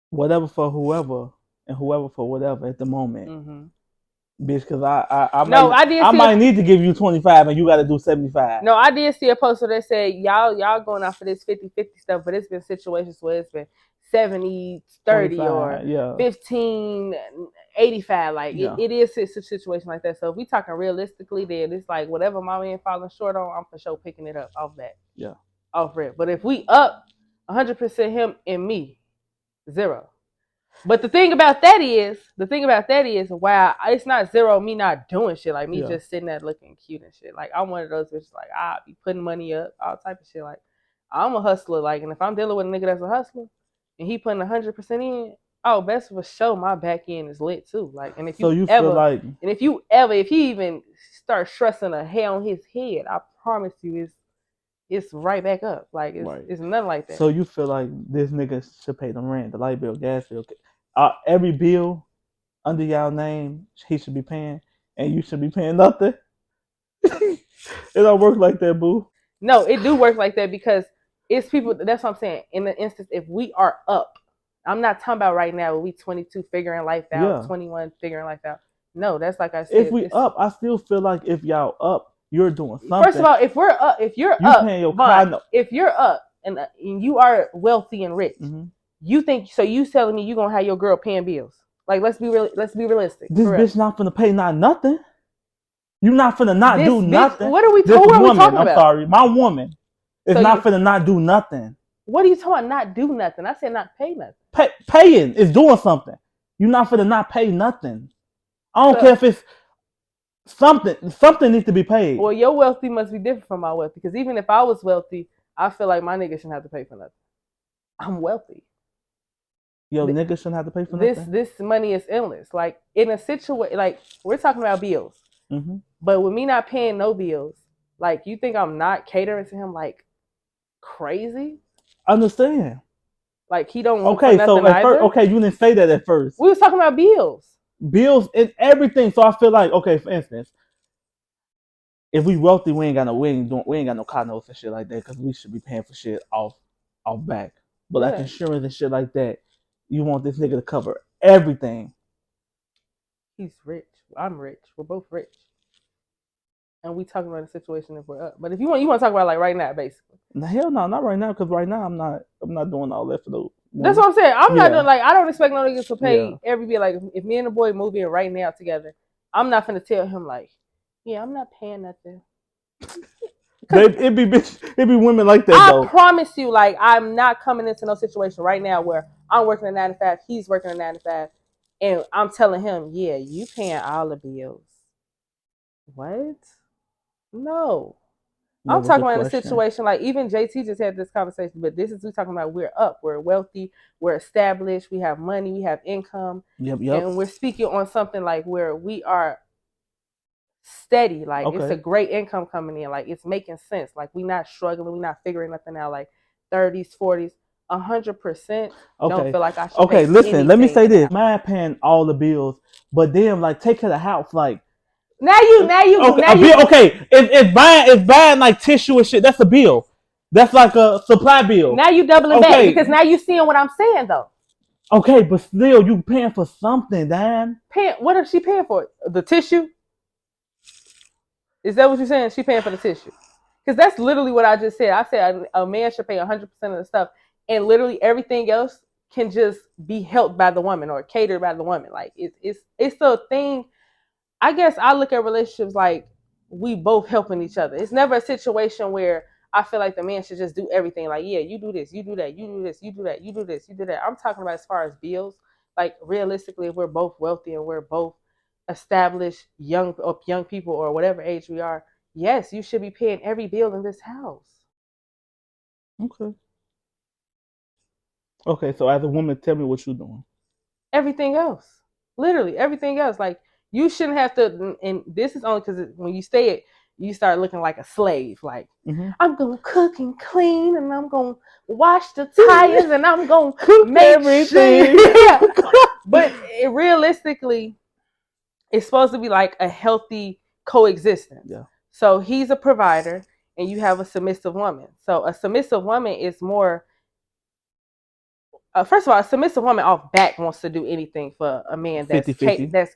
Whatever for whoever, and whoever for whatever at the moment. Mm-hmm. Bitch, because I might need to give you 25 and you got to do 75. No, I did see a poster that said y'all going out for this 50-50 stuff, but it's been situations where it's been 70-30 or 15-85. Like it is a situation like that. So if we talking realistically, then it's like whatever my man falling short on, I'm for sure picking it up off that. Yeah. Off rip. But if we up 100% him and me, 0. But the thing about that is, wow, it's not 0 me not doing shit, like me just sitting there looking cute and shit. Like I'm one of those bitches, like I'll be putting money up, all type of shit. Like I'm a hustler, like, and if I'm dealing with a nigga that's a hustler and he putting 100% in, oh, best for sure my back end is lit too. Like, and if if he even start stressing a hair on his head, I promise you, it's right back up. Like Right. it's nothing like that. So you feel like this nigga should pay the rent, the light bill, gas bill, every bill under y'all name, he should be paying, and you should be paying nothing. It don't work like that, boo. No, it do work like that because it's people. That's what I'm saying. In the instance, if we are up, I'm not talking about right now. We 22 figuring life out, Yeah. 21 figuring life out. No, that's like I said. If we up, I still feel like if y'all up, you're doing something. First of all, if we're up, if you're you up, paying your Vaughn, car. if you're up and you are wealthy and rich, you think so? You telling me you gonna have your girl paying bills? Like let's be realistic. This bitch not finna pay nothing. You not finna not this do bitch, nothing. What are we this talking woman, about? I'm sorry, my woman is not finna not do nothing. What are you talking about? Not do nothing? I said not pay nothing. Paying is doing something. You not finna not pay nothing. I don't care if it's something. Something needs to be paid. Well, your wealthy must be different from my wealthy because even if I was wealthy, I feel like my nigga shouldn't have to pay for nothing. I'm wealthy. Yo, nigga shouldn't have to pay for nothing. This money is endless. Like in a situation, like we're talking about bills, but with me not paying no bills, like you think I'm not catering to him like crazy? Understand? Like he don't want for nothing at either. First, you didn't say that at first. We was talking about bills and everything. So I feel like for instance, if we wealthy, we ain't got no car notes and shit like that because we should be paying for shit off back. But like insurance and shit like that, you want this nigga to cover everything. He's rich. I'm rich. We're both rich. And we talking about a situation if we're up. But if you want to talk about like right now, basically. Hell no, not right now, because right now I'm not doing all that for those. That's what I'm saying. I'm not doing I don't expect no niggas to pay every bill. Like if me and the boy move in right now together, I'm not gonna tell him like, yeah, I'm not paying nothing. It be women like that. I promise you, like I'm not coming into no situation right now where I'm working a 9 to 5, he's working a 9 to 5, and I'm telling him, yeah, you paying all the bills. What? No. I'm talking about in a situation like even JT just had this conversation, but this is we talking about we're up, we're wealthy, we're established, we have money, we have income, and we're speaking on something like where we are steady, like it's a great income coming in, like it's making sense, like we're not struggling, we're not figuring nothing out, like 30s, 40s, 100%. Don't feel like I should. Okay, listen, let me say this: man, paying all the bills, but then like take care of the house, like. Now you. Okay. It's buying like tissue and shit. That's a bill. That's like a supply bill. Now you doubling back because now you seeing what I'm saying though. Okay, but still you paying for something, damn. What is she paying for? The tissue? Is that what you're saying? She paying for the tissue? Because that's literally what I just said. I said a man should pay 100% of the stuff, and literally everything else can just be helped by the woman or catered by the woman. Like it's a thing. I guess I look at relationships like we both helping each other. It's never a situation where I feel like the man should just do everything. Like, yeah, you do this, you do that, you do this, you do that, you do this, you do that. I'm talking about as far as bills. Like realistically, if we're both wealthy and we're both established young people or whatever age we are, yes, you should be paying every bill in this house. Okay, so as a woman, tell me what you're doing. Everything else. Literally everything else. Like you shouldn't have to, and this is only because when you say it, you start looking like a slave. Like I'm gonna cook and clean, and I'm gonna wash the tires, and I'm gonna make everything. But realistically, it's supposed to be like a healthy coexistence. Yeah. So he's a provider, and you have a submissive woman. So a submissive woman is more. First of all, a submissive woman off back wants to do anything for a man that's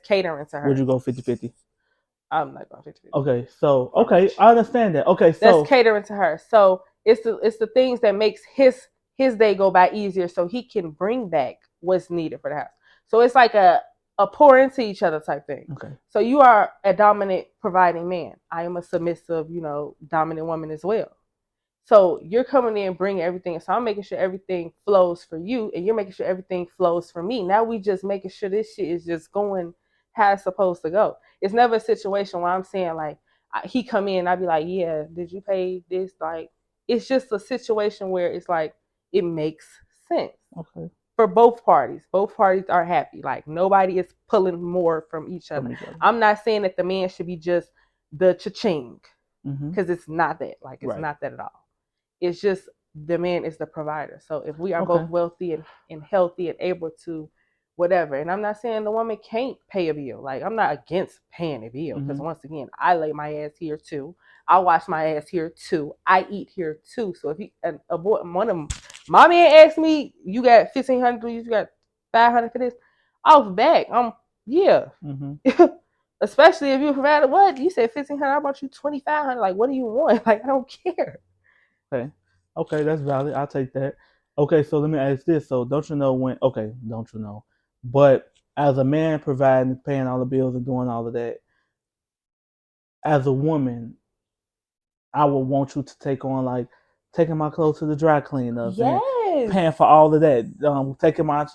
catering to her. Would you go 50-50? I'm not going 50-50. Okay, so I understand that. Okay, so that's catering to her. So it's the things that makes his day go by easier, so he can bring back what's needed for the house. So it's like a pour into each other type thing. Okay. So you are a dominant providing man. I am a submissive, dominant woman as well. So you're coming in and bringing everything. So I'm making sure everything flows for you, and you're making sure everything flows for me. Now we just making sure this shit is just going how it's supposed to go. It's never a situation where I'm saying like he come in and I be like, yeah, did you pay this? Like it's just a situation where it's like it makes sense. Okay. For both parties. Both parties are happy. Like nobody is pulling more from each other. I'm not saying that the man should be just the cha-ching, because it's not that. Like it's not that at all. It's just the man is the provider. So if we are Okay. both wealthy and healthy and able to whatever, and I'm not saying the woman can't pay a bill. Like, I'm not against paying a bill, because once again, I lay my ass here too. I wash my ass here too. I eat here too. So if he a boy, one of them, my man asked me, you got 1,500, you got 500 for this, off back. Yeah. Especially if you provided, what you said, 1,500. I bought you 2,500. Like, what do you want? Like, I don't care. Okay, that's valid. I'll take that. Okay, so let me ask this. So don't you know when? Okay, don't you know? But as a man providing, paying all the bills and doing all of that, as a woman, I would want you to take on like taking my clothes to the dry cleaners and Yes. paying for all of that. Taking my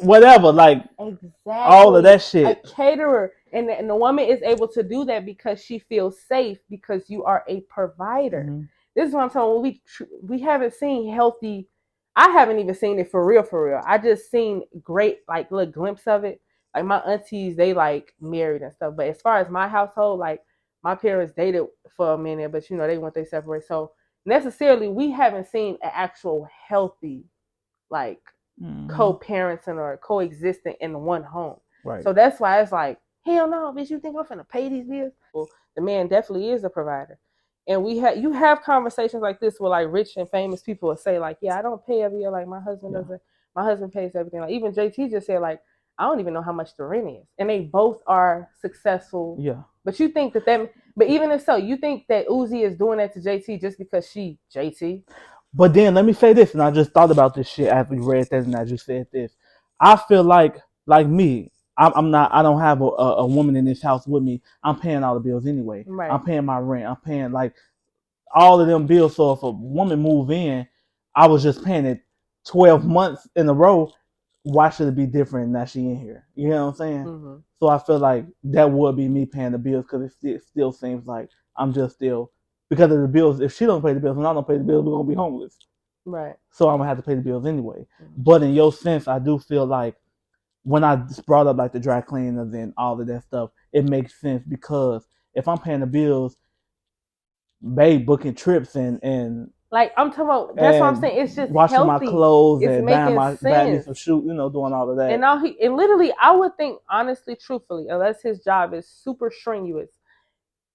whatever, like Exactly. all of that shit. A caterer. And the woman is able to do that because she feels safe, because you are a provider. This is what I'm telling you. We haven't seen healthy. I haven't even seen it for real, for real. I just seen great, like, little glimpse of it. Like, my aunties, they like married and stuff. But as far as my household, like, my parents dated for a minute, but they went, they separate. So necessarily, we haven't seen an actual healthy, like, co-parenting or coexisting in one home. Right. So that's why it's like, hell no, bitch, you think I'm finna pay these bills? Well, the man definitely is a provider. And you have conversations like this where, like, rich and famous people will say, like, yeah, I don't pay a bill, like, my husband doesn't. My husband pays everything. Like, even JT just said, like, I don't even know how much the rent is. And they both are successful. Yeah. But you think but even if so, you think that Uzi is doing that to JT just because she JT? But then let me say this, and I just thought about this shit after we read this, and I just said this. I feel like me, I'm not. I don't have a woman in this house with me. I'm paying all the bills anyway. Right. I'm paying my rent. I'm paying like all of them bills. So if a woman move in, I was just paying it 12 months in a row. Why should it be different now she in here? You know what I'm saying? So I feel like that would be me paying the bills, because it still seems like I'm just still, because of the bills. If she don't pay the bills and I don't pay the bills, we're gonna be homeless. Right. So I'm gonna have to pay the bills anyway. But in your sense, I do feel like when I brought up like the dry cleaners and all of that stuff, it makes sense, because if I'm paying the bills, babe booking trips and like, I'm talking about, that's what I'm saying. It's just washing healthy. my clothes It's and making buying me sense. some shoes, doing all of that. And literally, I would think, honestly, truthfully, unless his job is super strenuous,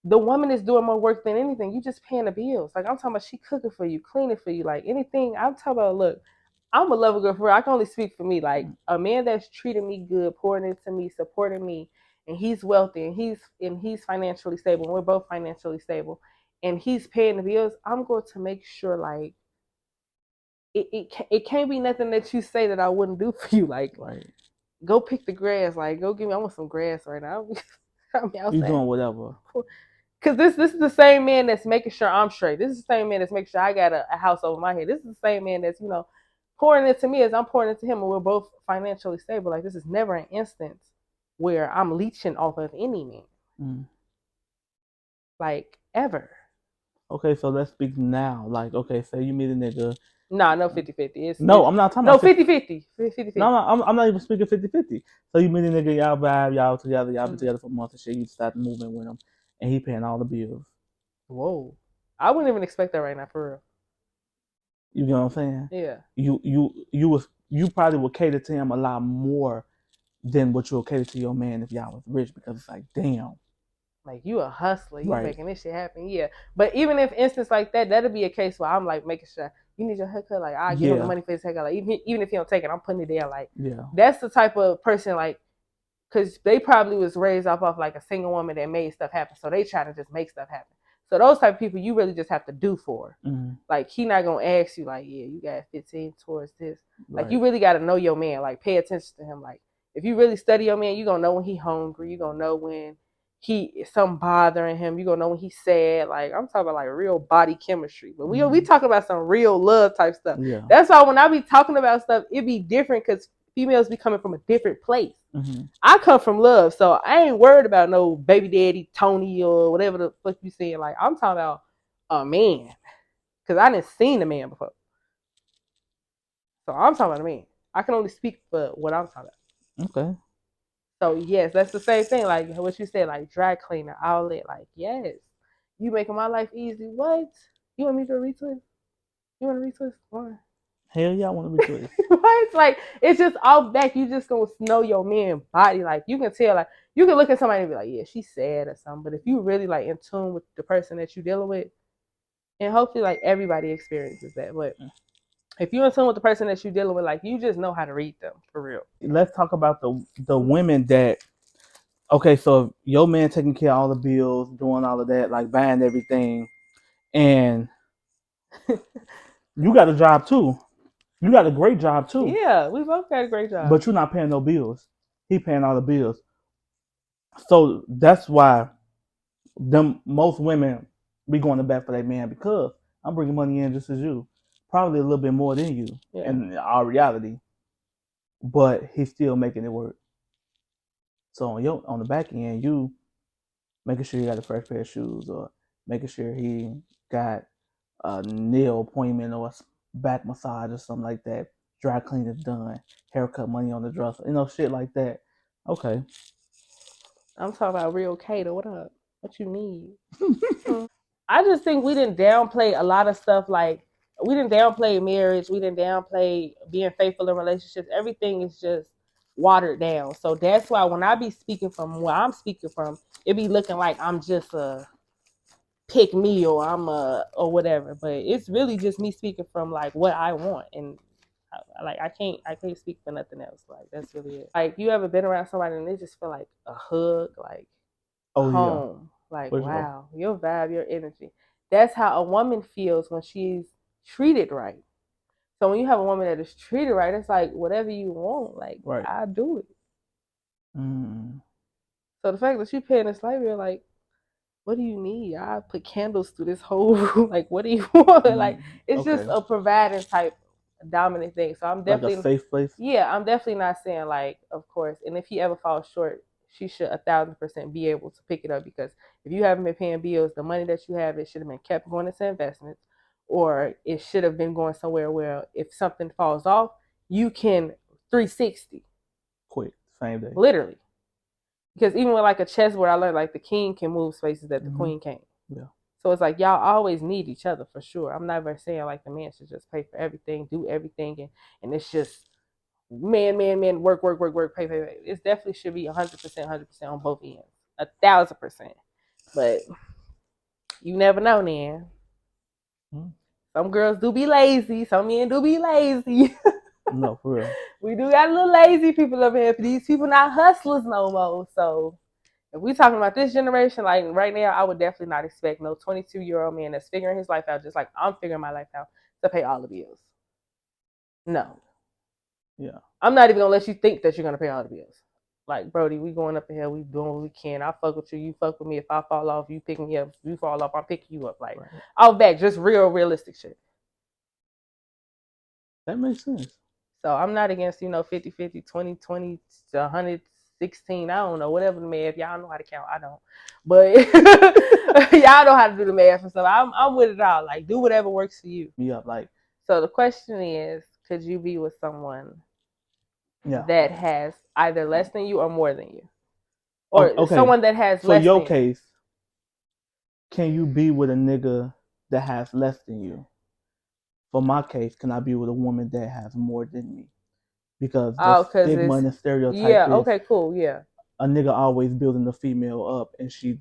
the woman is doing more work than anything. You just paying the bills. Like, I'm talking about, she cooking for you, cleaning for you, like anything. I'm talking about, look, I'm a lover girl for real. I can only speak for me. Like, a man that's treating me good, pouring into me, supporting me, and he's wealthy and he's financially stable, and we're both financially stable, and he's paying the bills, I'm going to make sure, like, it can't be nothing that you say that I wouldn't do for you. Like, Right. Go pick the grass. Like, go give me. I want some grass right now. You doing whatever. Cause this is the same man that's making sure I'm straight. This is the same man that's making sure I got a house over my head. This is the same man that's pouring into me as I'm pouring into him, and we're both financially stable. Like, this is never an instance where I'm leeching off of any man. Like, ever. Okay, so let's speak now. Like, okay, say you meet a nigga. Nah, no 50-50. No, I'm not talking about 50-50. 50-50. No, I'm not even speaking 50-50. So you meet a nigga, y'all vibe, y'all together, y'all been together for months and shit. You decide to move in with him, and he paying all the bills. Whoa, I wouldn't even expect that right now, for real. You know what I'm saying? Yeah. You probably would cater to him a lot more than what you'll cater to your man if y'all was rich, because it's like, damn. Like, you a hustler, you making this shit happen, yeah. But even if instance like that, that'll be a case where I'm like making sure you need your haircut. Like, I give him the money for his haircut. Like, even if he don't take it, I'm putting it there. Like, that's the type of person, like, because they probably was raised off of like a single woman that made stuff happen, so they try to just make stuff happen. So those type of people, you really just have to do for. Like, he not gonna ask you, like, yeah, you got 15 towards this. Like, you really got to know your man. Like, pay attention to him. Like, if you really study your man, you gonna know when he hungry. You gonna know when something bothering him. You gonna know when he's sad. Like, I'm talking about like real body chemistry. But we talking about some real love type stuff. Yeah. That's why when I be talking about stuff, it be different, because females be coming from a different place. I come from love, so I ain't worried about no baby daddy Tony or whatever the fuck you saying. Like, I'm talking about a man, because I didn't seen a man before. So I'm talking about a man. I can only speak for what I'm talking about. Okay. So yes, that's the same thing. Like what you said, like dry cleaner, outlet. Like, yes, you making my life easy. What? You want me to retweet? You want to retwist? Why? Hell yeah, I want to retwist. Right? It's like it's just all back. You just gonna know your man body. Like you can tell. Like you can look at somebody and be like, yeah, she's sad or something. But if you really like in tune with the person that you're dealing with, and hopefully like everybody experiences that. But if you're in tune with the person that you're dealing with, like you just know how to read them for real. Let's talk about the women that. Okay, so your man taking care of all the bills, doing all of that, like buying everything, and you got a job too. You got a great job too. Yeah, we both got a great job. But you're not paying no bills. He paying all the bills. So that's why most women be going to bat for that man because I'm bringing money in just as you, probably a little bit more than you in our reality, but he's still making it work. So on the back end, you making sure you got a fresh pair of shoes, or making sure he got a nail appointment or a back massage or something like that. Dry cleaning done, haircut money on the dresser, shit like that. Okay. I'm talking about real Kato. What up? What you need? I just think we didn't downplay a lot of stuff. Like we didn't downplay marriage. We didn't downplay being faithful in relationships. Everything is just watered down. So that's why when I be speaking from where I'm speaking from, it be looking like I'm just a pick me or I'm a or whatever. But it's really just me speaking from like what I want, and like I can't speak for nothing else. Like that's really it. Like you ever been around somebody and they just feel like a hug, like home. Like, wow, your vibe, your energy. That's how a woman feels when she's treated right. So when you have a woman that is treated right, it's like whatever you want, like I do it. So the fact that you paying this light bill, like, what do you need? I put candles through this whole room. Like, what do you want? Like, it's just a providing type dominant thing. So I'm definitely like a safe place. Yeah, I'm definitely not saying like, of course. And if he ever falls short, she should 1,000% be able to pick it up, because if you haven't been paying bills, the money that you have, it should have been kept going into investments, or it should have been going somewhere where if something falls off, you can 360 quick, same day, literally. Because even with like a chessboard, I learned like the king can move spaces that the queen can't. Yeah. So it's like y'all always need each other for sure. I'm never saying like the man should just pay for everything, do everything, and it's just man, work, pay. It definitely should be 100% on both ends, 1,000%. But you never know, man. Some girls do be lazy. Some men do be lazy. No, for real. We do got a little lazy people up here. These people not hustlers no more. So if we talking about this generation, like right now, I would definitely not expect no 22-year-old man that's figuring his life out just like I'm figuring my life out to pay all the bills. No. Yeah. I'm not even gonna let you think that you're gonna pay all the bills. Like, Brody, we going up the hill, we doing what we can. I fuck with you, you fuck with me. If I fall off, you pick me up. If you fall off, I'm picking you up. Like, I'll back, just realistic shit. That makes sense. So I'm not against, 50-50, 20-20, 116. I don't know, whatever the math. Y'all know how to count. I don't. But y'all know how to do the math and stuff. I'm with it all. Like, do whatever works for you. Yeah, like. So the question is, could you be with someone that has either less than you or more than you? Or someone that has less than you? So your case, can you be with a nigga that has less than you? For my case, can I be with a woman that has more than me? Because the stigma and the stereotype is, okay, cool, yeah. A nigga always building the female up, and she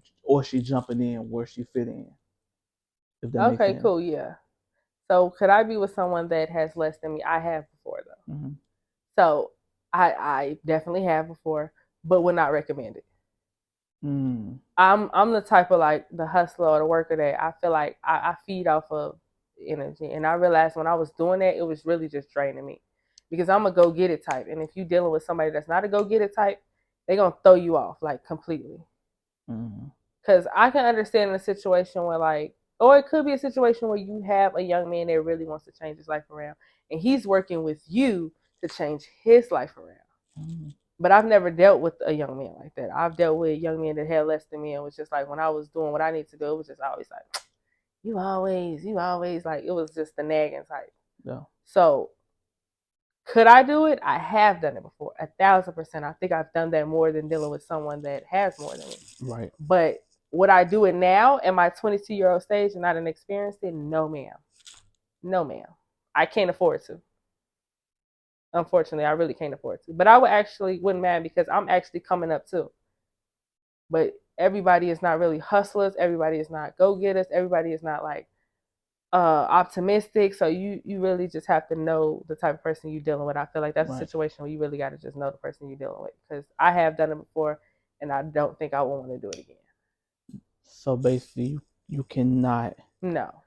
jumping in where she fit in. If that makes sense. Cool, yeah. So could I be with someone that has less than me? I have before though. Mm-hmm. So I definitely have before, but would not recommend it. I'm the type of like the hustler or the worker that I feel like I feed off of energy, and I realized when I was doing that, it was really just draining me, because I'm a go get it type, and if you're dealing with somebody that's not a go get it type, they're gonna throw you off like completely. Because I can understand in a situation where like, or it could be a situation where you have a young man that really wants to change his life around, and he's working with you to change his life around. But I've never dealt with a young man like that. I've dealt with young men that had less than me, and it was just like when I was doing what I need to do, it was just always like, you always, like, it was just the nagging type. Yeah. So could I do it? I have done it before, 1,000%. I think I've done that more than dealing with someone that has more than me. Right. But would I do it now at my 22-year-old stage and not an experienced it? No, ma'am. No, ma'am. I can't afford to. Unfortunately, I really can't afford to. But I wouldn't mind because I'm actually coming up too. But everybody is not really hustlers. Everybody is not go getters. Everybody is not like optimistic. So you really just have to know the type of person you're dealing with. I feel like that's a Right. situation where you really got to just know the person you're dealing with, because I have done it before, and I don't think I want to do it again. So basically, you cannot. No,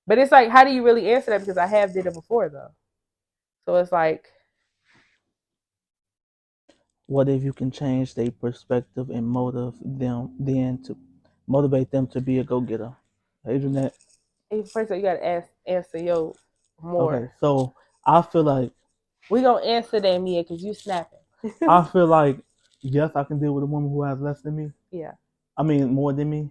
but it's like, how do you really answer that? Because I have did it before though. So it's like, What if you can change their perspective and motivate them to be a go getter? Internet. first of all, you got to answer your Okay, more. so I feel like We gonna answer that, Mia, because you snapping. I feel like yes, I can deal with a woman who has less than me. Yeah. I mean more than me.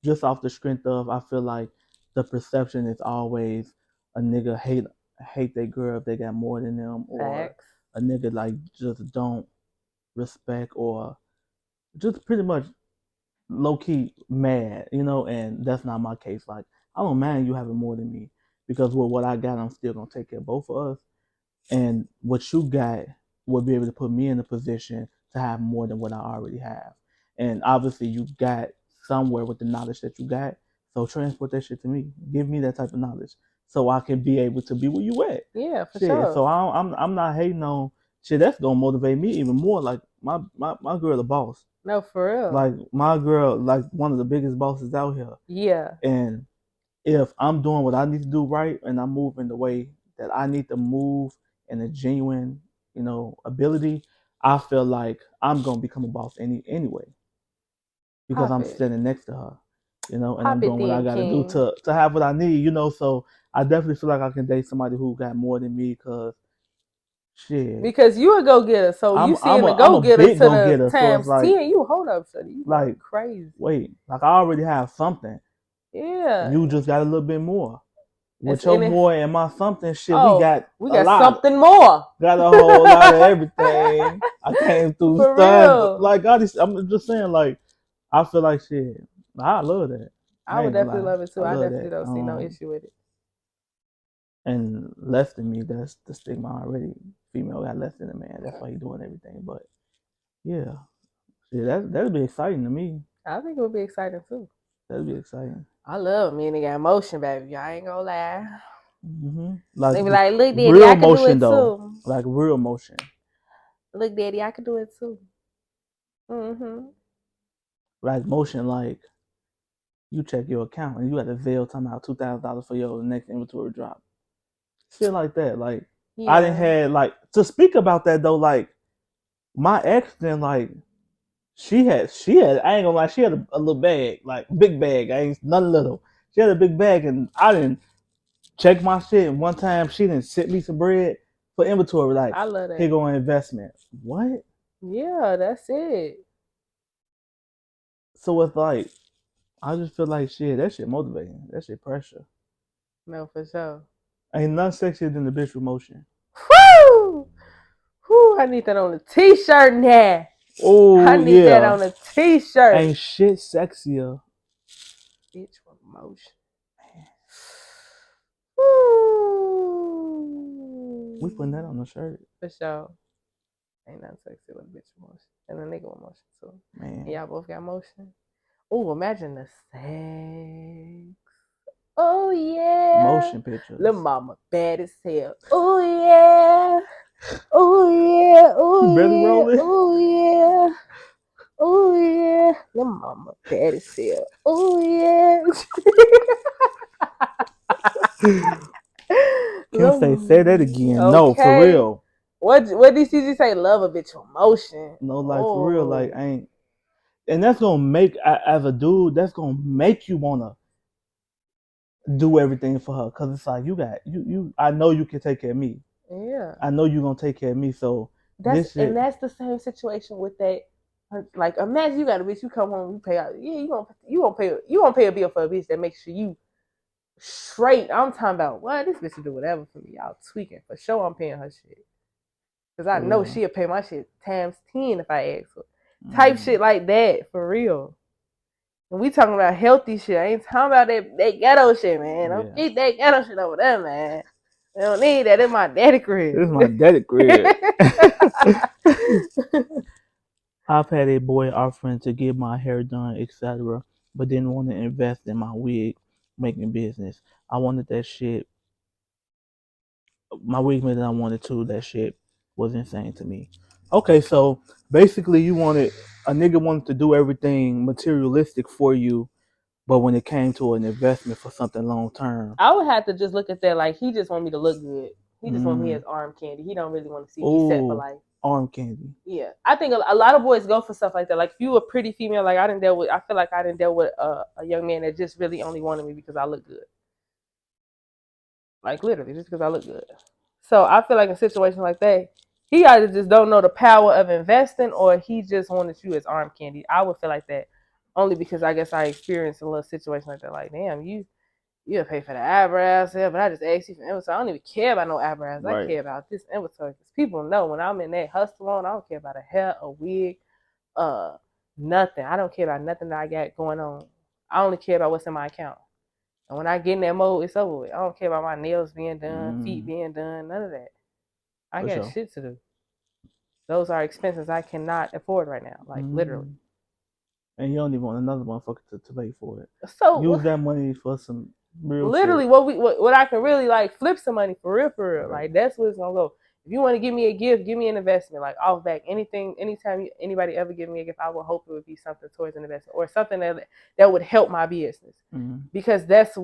Just off the strength of, I feel like the perception is always a nigga hate their girl if they got more than them, or Facts. a nigga like just don't respect, or just pretty much low key mad, and that's not my case. Like, I don't mind you having more than me, because with what I got, I'm still gonna take care of both of us. And what you got would be able to put me in a position to have more than what I already have. And obviously, you got somewhere with the knowledge that you got, so transport that shit to me. Give me that type of knowledge, so I can be able to be where you at. Yeah, for Shit. sure. So I'm not hating on shit. That's gonna motivate me even more. Like my girl, the boss. No, for real. Like my girl, like one of the biggest bosses out here. Yeah. And if I'm doing what I need to do right, and I'm moving the way that I need to move in a genuine, ability, I feel like I'm gonna become a boss anyway, because Pop I'm it. standing next to her, and Pop I'm it doing what I then, gotta do King. to have what I need, So I definitely feel like I can date somebody who got more than me, because shit. Because you a go getter, so you seeing the I'm go a getter big to go the getter, so it's times like 10. You hold up, son. You like crazy. wait, like I already have something. Yeah. You just got a little bit more. With It's your in it. more and my something shit, Oh, we we got a got lot. something more. Got a whole lot of everything. I came through For stunned. real. Like I'm just saying, like, I feel like shit. I love that. I would ain't gonna definitely lie. love it too. I love definitely that. don't see no issue with it. And less than me, that's the stigma already. Female got less than a man. That's why he doing everything. But yeah, that'd be exciting to me. I think it would be exciting too. That'd be exciting. I love men that got emotion, baby. I ain't gonna lie. Mm-hmm. Like, They be like, look, daddy, real I can do motion it though. too. Like real motion. Look, daddy, I can do it too. Mm-hmm. Like motion, like you check your account and you got to veil time out $2,000 for your next inventory drop. Shit like that. Like, Yeah. I didn't had, like, to speak about that though, like, my ex then, like, she had I ain't gonna lie, she had a little bag, like big bag. I ain't nothing little. She had a big bag, and I didn't check my shit. And one time she didn't sent me some bread for inventory, like, I love that. here go an investment. What? Yeah, that's it. So it's like, I just feel like shit, that shit motivating. That shit pressure. No, for sure. Ain't nothing sexier than the bitch with motion. Woo! Woo! I need that on a t-shirt now. Oh, I need that on a t-shirt. Ain't shit sexier. Bitch with motion. Woo! We putting that on the shirt. For sure. Ain't nothing sexy with a bitch with motion. And a nigga with motion too. Man. And y'all both got motion. Oh, imagine the sex. Oh yeah. Motion pictures. Lil' mama bad as hell. Oh yeah. Oh yeah. Oh You belly yeah. rolling? Oh yeah. Oh yeah. Lil' mama bad as hell. Oh yeah. Kim say that again. Okay. No, for real. What did CG say? Love a bitch with motion. No, like for real, like I ain't. And that's gonna make, as a dude, that's gonna make you wanna do everything for her, cause it's like you got you. I know you can take care of me. Yeah. I know you gonna take care of me. So that's the same situation with that. Like, imagine you got a bitch, you come home, you pay out. Yeah, you gonna pay a bill for a bitch that makes sure you straight. I'm talking about, what, this bitch will do whatever for me. Y'all tweaking for sure. I'm paying her shit, cause I know she'll pay my shit times 10 if I ask her. Type shit like that, for real. When we talking about healthy shit, I ain't talking about that ghetto shit, man. Don't Yeah. keep that ghetto shit over there, man. They don't need that in my daddy crib. This is my daddy crib. I've had a boy offering to get my hair done, etc., but didn't want to invest in my wig making business. I wanted that shit. My wig made that I wanted to. That shit was insane to me. Okay, so basically, a nigga wanted to do everything materialistic for you, but when it came to an investment for something long term, I would have to just look at that like he just want me to look good. He just want me as arm candy. He don't really want to see me set for life. Arm candy. Yeah, I think a lot of boys go for stuff like that. Like if you a pretty female, like I feel like I didn't deal with a young man that just really only wanted me because I look good. Like literally, just because I look good. So I feel like in a situation like that, he either just don't know the power of investing or he just wanted you as arm candy. I would feel like that only because I guess I experienced a little situation like that. Like, damn, you pay for the eyebrows, yeah, but I just asked you for inventory. I don't even care about no eyebrows. Right. I care about this inventory because people know when I'm in that hustle on, I don't care about a hair, a wig, nothing. I don't care about nothing that I got going on. I only care about what's in my account. And when I get in that mode, it's over with. I don't care about my nails being done, feet being done, none of that. I got shit to do. Those are expenses I cannot afford right now, like literally. And you don't even want another motherfucker to pay for it. So use that money for some real literally shit. What I can really like flip some money for real. Right. Like that's what it's gonna go. If you want to give me a gift, give me an investment. Like off back, anytime anybody ever give me a gift, I would hope it would be something towards an investment or something that would help my business. Because that's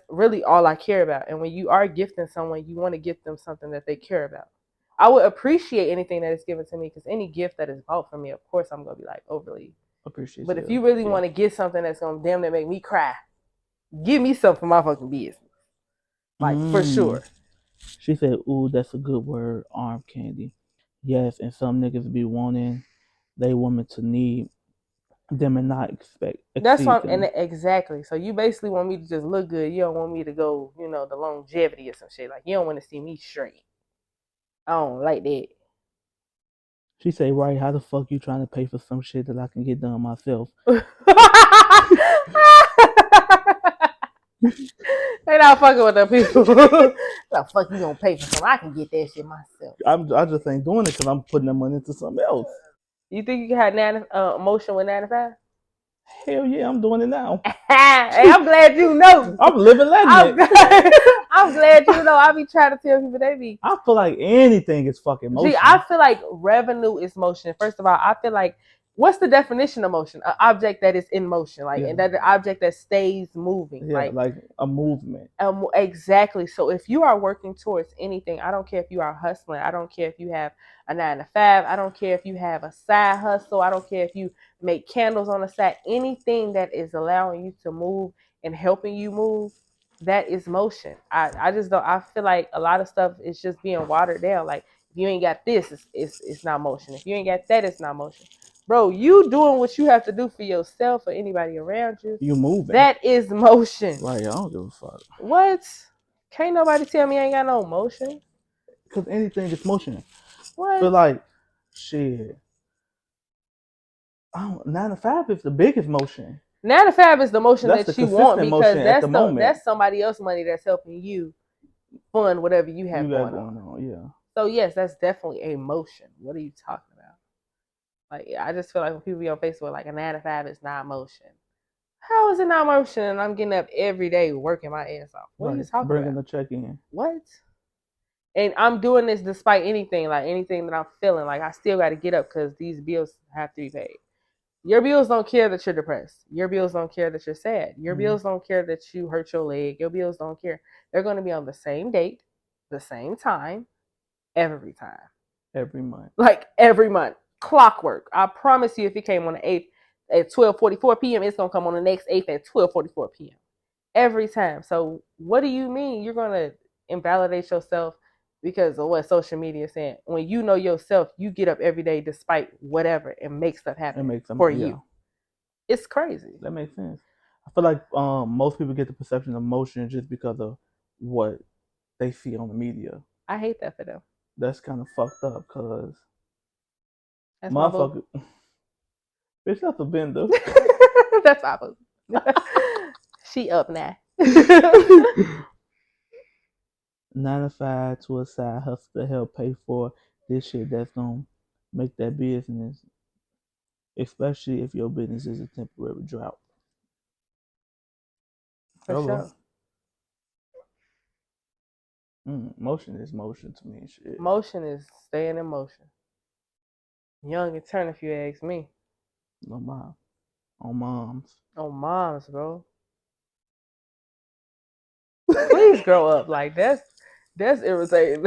really all I care about. And when you are gifting someone, you want to gift them something that they care about. I would appreciate anything that is given to me because any gift that is bought from me, of course, I'm gonna be like overly appreciative. But if you really want to get something that's gonna damn near make me cry, give me something for my fucking business. Like, for sure. She said, ooh, that's a good word, arm candy. Yes, and some niggas be wanting they woman to need them and not expect. That's what and exactly. So you basically want me to just look good. You don't want me to go, the longevity or some shit. Like, you don't want to see me straight. I don't like that. She say, right, how the fuck you trying to pay for some shit that I can get done myself? They not fucking with them people. The fuck you gonna pay for something? I can get that shit myself. I just ain't doing it because I'm putting that money into something else. You think you can have emotion with 9 to 5? Hell yeah, I'm doing it now. Hey, I'm glad you know. I'm living legend. I'm glad you know. I be trying to tell people they be. I feel like anything is fucking motion. See, I feel like revenue is motion. First of all, I feel like what's the definition of motion? An object that is in motion, like and that the object that stays moving, like a movement. Exactly. So if you are working towards anything, I don't care if you are hustling. I don't care if you have a 9 to 5. I don't care if you have a side hustle. I don't care if you make candles on the side. Anything that is allowing you to move and helping you move, that is motion. I just don't. I feel like a lot of stuff is just being watered down. Like if you ain't got this, it's not motion. If you ain't got that, it's not motion. Bro, you doing what you have to do for yourself or anybody around you. You moving. That is motion. Right, I don't give a fuck. What? Can't nobody tell me I ain't got no motion. Because anything is motion. What? Feel like, shit. 9 to 5 is the biggest motion. 9 to 5 is the motion that you want because that's somebody else's money that's helping you fund whatever you have going on. Yeah. So yes, that's definitely a motion. What are you talking about? Like I just feel like when people be on Facebook like a 9 to 5 is not motion. How is it not motion? And I'm getting up every day working my ass off. What are you talking Bringing about? the check in. What? And I'm doing this despite anything that I'm feeling. Like I still got to get up because these bills have to be paid. Your bills don't care that you're depressed. Your bills don't care that you're sad. Your bills don't care that you hurt your leg. Your bills don't care. They're going to be on the same date, the same time, every time. Every month. Like every month. Clockwork. I promise you if it came on the 8th at 12:44 p.m., it's going to come on the next 8th at 12:44 p.m. Every time. So what do you mean you're going to invalidate yourself because of what social media is saying? When you know yourself, you get up every day despite whatever and make stuff happen for you. It's crazy. That makes sense. I feel like most people get the perception of motion just because of what they see on the media. I hate that for them. That's kind of fucked up because motherfucker. Bitch, that's a bender. That's my boo. She up now. 9 to 5 to a side hustle to help pay for this shit that's gonna make that business, especially if your business is a temporary drought. For Hello. sure. Motion is motion to me. Shit. Motion is staying in motion. Young and turn, if you ask me. No mom. On moms. On moms, bro. Please grow up. Like that's irritating.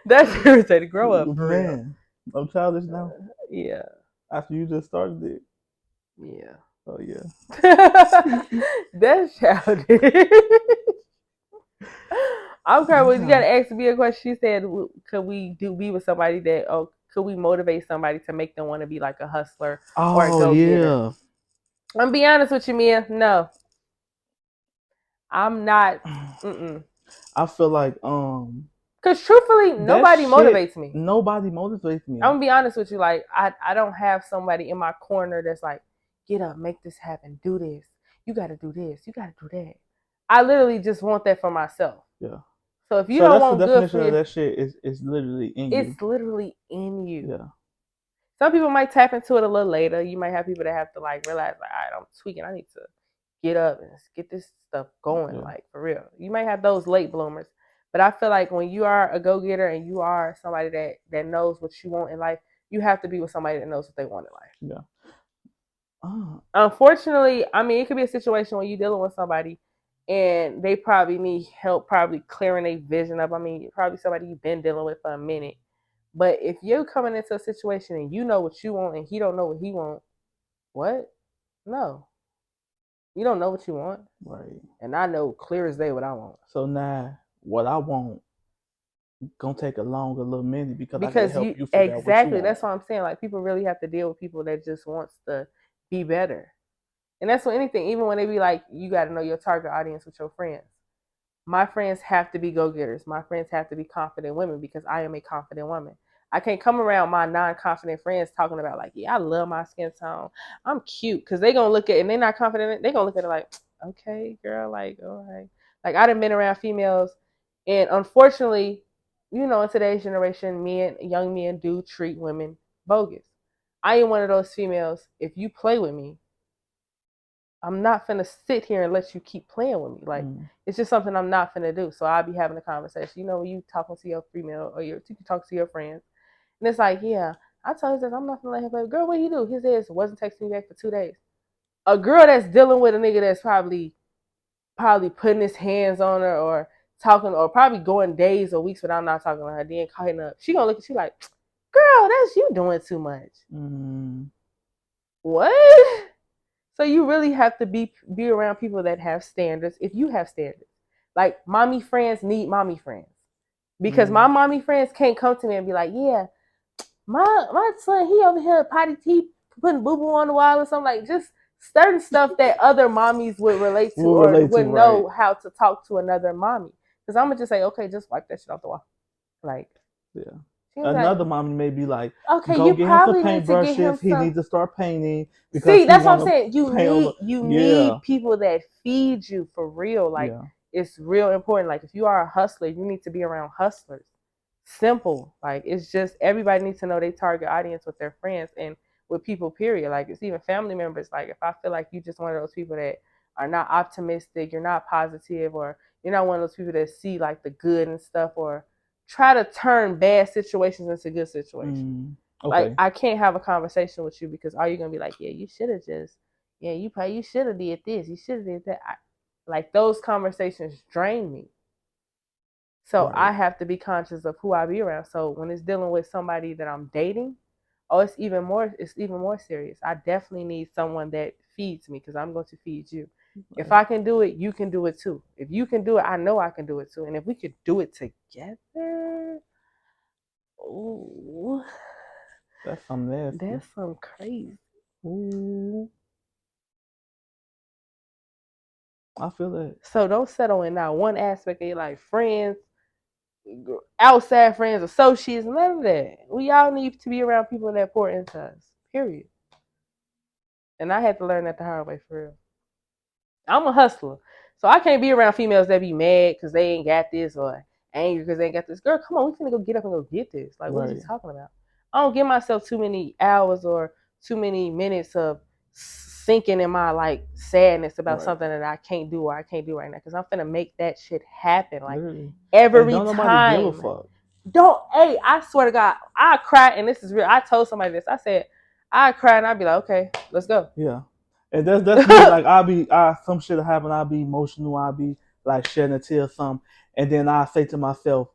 That's irritating. Grow up for real. Man, I'm childish now. Yeah. After you just started it. Yeah. Oh yeah. That's childish. I'm crying. Well, you gotta ask me a question. She said, "Could we be with somebody that? Oh, could we motivate somebody to make them want to be like a hustler or a Oh go getter?" yeah. I'm gonna be honest with you, Mia. No, I'm not. I feel like Because truthfully, nobody motivates me. Nobody motivates me. I'm gonna be honest with you. Like I don't have somebody in my corner that's like, get up, make this happen, do this. You got to do this. You got to do that. I literally just want that for myself. Yeah. So if you don't want good for you, that shit is literally in you. It's literally in you. Yeah. Some people might tap into it a little later. You might have people that have to like realize, like, all right, I'm tweaking. I need to get up and get this stuff going, like for real. You might have those late bloomers, but I feel like when you are a go getter and you are somebody that knows what you want in life, you have to be with somebody that knows what they want in life. Yeah. Unfortunately, I mean, it could be a situation where you're dealing with somebody and they probably need help, probably clearing their vision up. I mean, probably somebody you've been dealing with for a minute. But if you're coming into a situation and you know what you want and he don't know what he wants, what? No. You don't know what you want. Right. And I know clear as day what I want. So now what I want gonna take a little minute because I gotta help you figure out what you want. That's what I'm saying. Like people really have to deal with people that just wants to be better. And that's what anything, even when they be like, you gotta know your target audience with your friends. My friends have to be go-getters. My friends have to be confident women because I am a confident woman. I can't come around my non-confident friends talking about like, yeah, I love my skin tone. I'm cute. Because they're going to look at it and they're not confident. They're going to look at it like, okay, girl, like, all right. Like, I done been around females. And unfortunately, you know, in today's generation, young men do treat women bogus. I am one of those females. If you play with me, I'm not finna sit here and let you keep playing with me. Like it's just something I'm not finna do. So I'll be having a conversation. You know, when you talking to your female or you talk to your friends, and it's like, yeah, I told his ass I'm not finna let him play. Girl, what do you do? His ass wasn't texting me back for 2 days. A girl that's dealing with a nigga that's probably putting his hands on her or talking or probably going days or weeks without not talking to her, then calling up. She gonna look at you like, girl, that's you doing too much. What? So you really have to be around people that have standards. If you have standards, like mommy friends need mommy friends, because my mommy friends can't come to me and be like, yeah, my son, he over here potty teeth putting boo boo on the wall or something, like just certain stuff that other mommies would relate to or would know how to talk to another mommy. Because I'm gonna just say, okay, just wipe that shit off the wall, like yeah. Another mommy may be like, okay, go you get probably him some need to get him paintbrushes. He needs to start painting. See, that's what I'm saying. You need people that feed you for real. Like it's real important. Like if you are a hustler, you need to be around hustlers. Simple. Like it's just everybody needs to know their target audience with their friends and with people, period. Like it's even family members. Like if I feel like you just one of those people that are not optimistic, you're not positive, or you're not one of those people that see like the good and stuff, or try to turn bad situations into good situations. Okay. Like I can't have a conversation with you because all you're gonna be like, yeah, you should have just, yeah, you should have did this, you should have did that. Like those conversations drain me. So I have to be conscious of who I be around. So when it's dealing with somebody that I'm dating, it's even more serious. I definitely need someone that feeds me because I'm going to feed you. If I can do it, you can do it too. If you can do it, I know I can do it too. And if we could do it together, ooh. That's something nasty. That's some crazy. Ooh. I feel that. So don't settle in now one aspect of your life. Friends, outside friends, associates, none of that. We all need to be around people that pour into us. Period. And I had to learn that the hard way for real. I'm a hustler. So I can't be around females that be mad because they ain't got this or angry because they ain't got this. Girl, come on, we finna go get up and go get this. Like, what are you Right. talking about? I don't give myself too many hours or too many minutes of sinking in my like sadness about Right. something that I can't do or I can't do right now because I'm finna make that shit happen like Literally. And every don't nobody give a time. fuck. Don't, hey, I swear to God, I cry and this is real. I told somebody this. I said, I cry and I'd be like, okay, let's go. Yeah. And that's me. Like some shit will happen. I'll be emotional. I'll be like shedding a tear or something. And then I say to myself,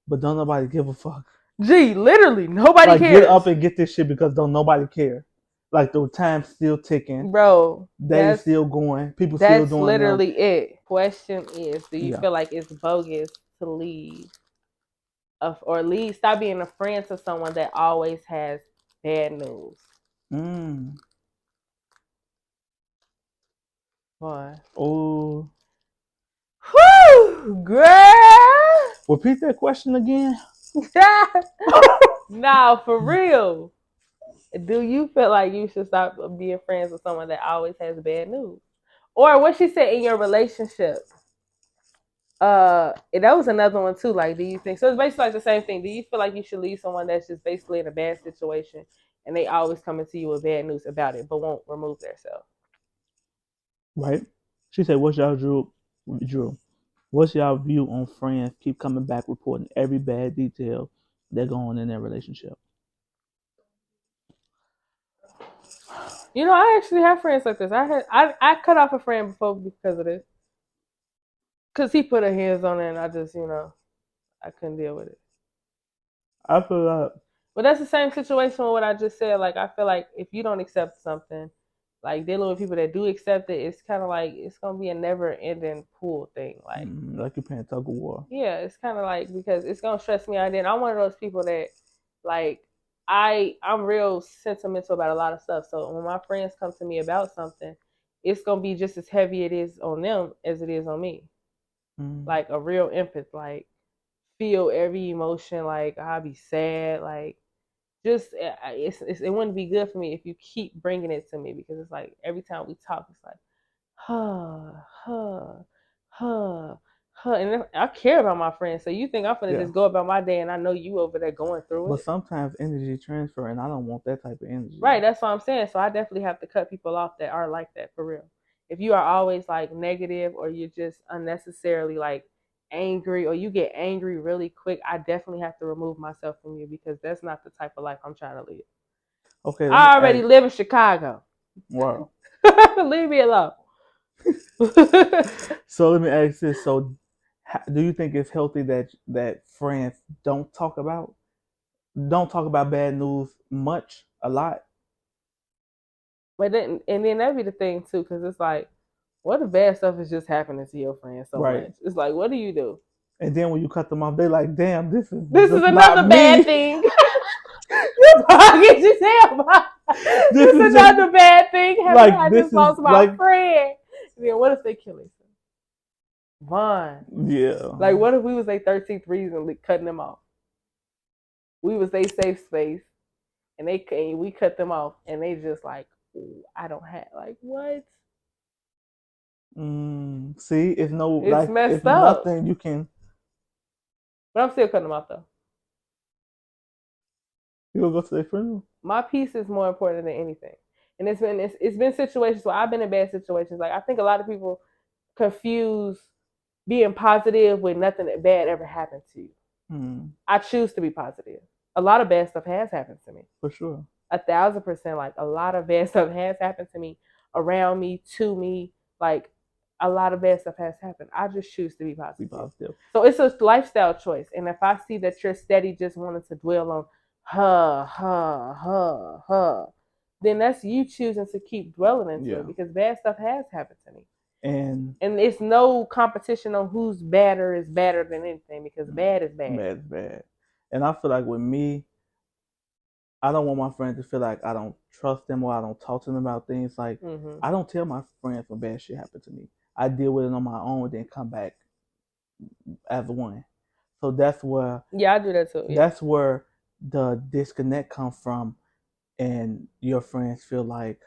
but don't nobody give a fuck. Gee, literally, nobody Like get cares. up and get this shit because don't nobody care. Like the time's still ticking. Bro, Days still going. People still that's doing them. literally it. Question is, do you Yeah. feel like it's bogus to leave or leave, stop being a friend to someone that always has bad news? Boy. Oh. Whew, girl. Repeat that question again. Nah, for real. Do you feel like you should stop being friends with someone that always has bad news? Or what she said in your relationship? And that was another one too. Like, do you think so? It's basically like the same thing. Do you feel like you should leave someone that's just basically in a bad situation and they always coming to you with bad news about it, but won't remove themselves? Right. She said, "What's y'all Drew? What's y'all view on friends keep coming back reporting every bad detail they're going in their relationship?" You know, I actually have friends like this. I cut off a friend before because of this, because he put her hands on it, and I just I couldn't deal with it. I feel like But that's the same situation with what I just said. Like, I feel like if you don't accept something, like dealing with people that do accept it, it's kind of like it's gonna be a never ending pool thing. like you're playing tug of war. Yeah, it's kind of like because it's gonna stress me out. Then I'm one of those people that like I'm real sentimental about a lot of stuff. So when my friends come to me about something, it's gonna be just as heavy it is on them as it is on me. Like a real empath, like feel every emotion. Like I'll be sad, like just it wouldn't be good for me if you keep bringing it to me because it's like every time we talk, it's like, huh, huh, huh, huh, and I care about my friends. So you think I'm gonna Yeah. just go about my day and I know you over there going through But it? sometimes energy transfer, and I don't want that type of energy. Right, that's what I'm saying. So I definitely have to cut people off that are like that for real. If you are always like negative or you're just unnecessarily like angry or you get angry really quick, I definitely have to remove myself from you because that's not the type of life I'm trying to live. Okay, let me I already ask. live in Chicago. Wow. Leave me alone. So let me ask this. So, do you think it's healthy that friends don't talk about bad news much, a lot? But then, and then that'd be the thing too, because it's like, what if bad stuff is just happening to your friends so Right. much? It's like, what do you do? And then when you cut them off, they like, damn, this is This is just another not bad me. thing. You pockets just hell. This is just another bad thing. I this just is lost my like, friend. Then what if they kill himself? Vaughn. yeah. Like, what if we was their 13th reason cutting them off? We was their safe space, and we cut them off, and they just like, I don't have like what? See, it's no It's like, it's messed up. nothing you can. But I'm still cutting them off though. You gonna go to their funeral? My peace is more important than anything. And it's been situations where I've been in bad situations. Like I think a lot of people confuse being positive with nothing bad ever happened to you. I choose to be positive. A lot of bad stuff has happened to me. For sure. 1,000%. Like a lot of bad stuff has happened to me, around me, to me. Like a lot of bad stuff has happened. I just choose to be positive. Be positive. So it's a lifestyle choice. And if I see that you're steady just wanting to dwell on then that's you choosing to keep dwelling into it because bad stuff has happened to me. And it's no competition on who's badder is better than anything because bad is bad. Bad is bad. And I feel like with me, I don't want my friends to feel like I don't trust them or I don't talk to them about things. Like, I don't tell my friends when bad shit happened to me. I deal with it on my own and then come back as one. So that's where I do that too. Yeah. That's where the disconnect comes from, and your friends feel like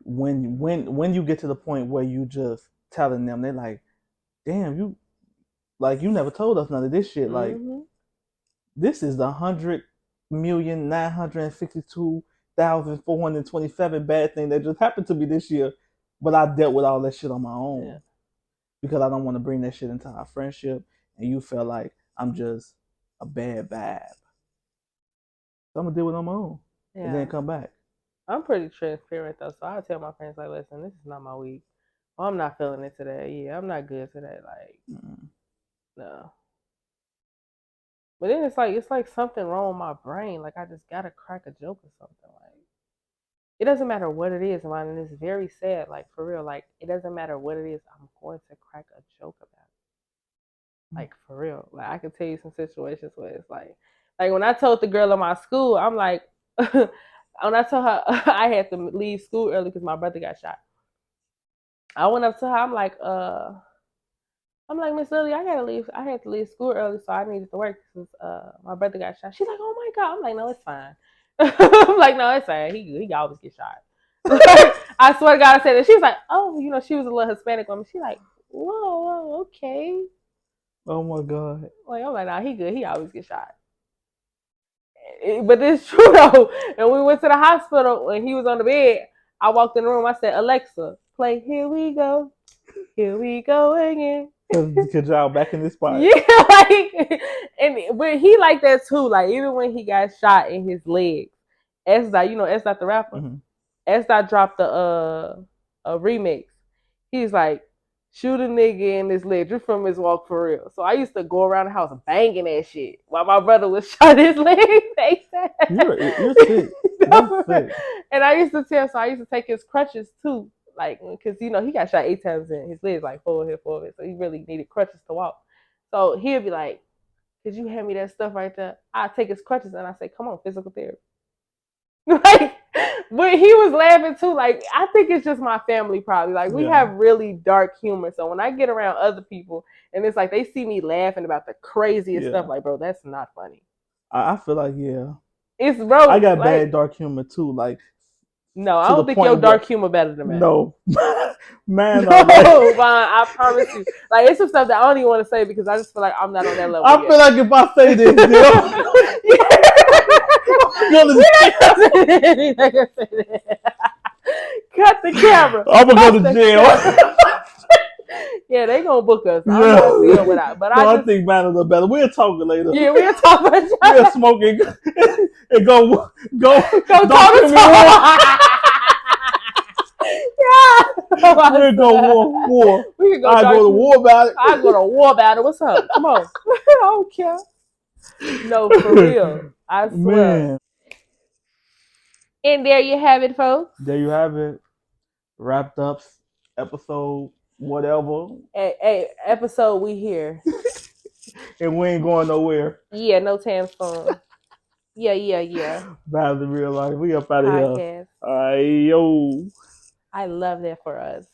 when you get to the point where you just telling them, they're like, damn, you never told us none of this shit. Like, this is the 100,962,427 bad thing that just happened to me this year, but I dealt with all that shit on my own because I don't want to bring that shit into our friendship, and you feel like I'm just a bad vibe. So I'm gonna deal with it on my own and then come back. I'm pretty transparent though, so I tell my friends like, listen, this is not my week. Oh, I'm not feeling it today. Yeah, I'm not good today. Like, no. But then it's like something wrong with my brain. Like I just gotta crack a joke or something. Like it doesn't matter what it is, man. And it's very sad. Like for real. Like it doesn't matter what it is. I'm going to crack a joke about it. Like for real. Like I can tell you some situations where it's like when I told the girl in my school, I'm like, when I told her I had to leave school early because my brother got shot. I went up to her. I'm like, Miss Lily, I gotta leave. I had to leave school early, so I needed to work since my brother got shot. She's like, oh my God. I'm like, no, it's fine. I'm like, no, it's fine. He always get shot. I swear to God, I said that. She was like, oh, she was a little Hispanic woman. She's like, whoa, okay. Oh my God. Like, I'm like, nah, he good. He always get shot. But it's true though. And we went to the hospital when he was on the bed. I walked in the room. I said, Alexa, play Here We Go. Here we go again. Because y'all back in this spot. Yeah, but he like that too. Like even when he got shot in his legs, S Dot, S Dot the rapper. S Dot dropped a remix. He's like, shoot a nigga in his leg just from his walk for real. So I used to go around the house banging that shit while my brother was shot his leg. You're sick. You're sick. And I used to take his crutches too. Like, because, he got shot 8 times in his legs, like 4 here, 4 here. So he really needed crutches to walk. So he'd be like, could you hand me that stuff right there? I take his crutches and I say, come on, physical therapy. Like, but he was laughing too. Like, I think it's just my family probably. Like, we have really dark humor. So when I get around other people and it's like they see me laughing about the craziest stuff, like, bro, that's not funny. I feel like, it's bro. I got bad dark humor too. Like, no, I don't think your dark humor better than mine. No, man. No, Vaughn, I promise you. Like, it's some stuff that I don't even want to say because I just feel like I'm not on that level. I feel like if I say this, cut the camera. I'm gonna go to jail. Yeah, they gonna book us. I'm not dealing with that. But I think mine is better. We'll talk later. Yeah, we'll talk about it. We'll smoke it and go talk to me. Yeah. We'll go war. We can go. I go to war about it. I go to war about it. What's up? Come on. I don't care. No, for real. I swear. Man. And there you have it, folks. There you have it. Wrapped up episode whatever. Hey, episode we here. And we ain't going nowhere. Yeah, no Tam's phone. Yeah. Back to real life. We up out of here. Yo. I love that for us.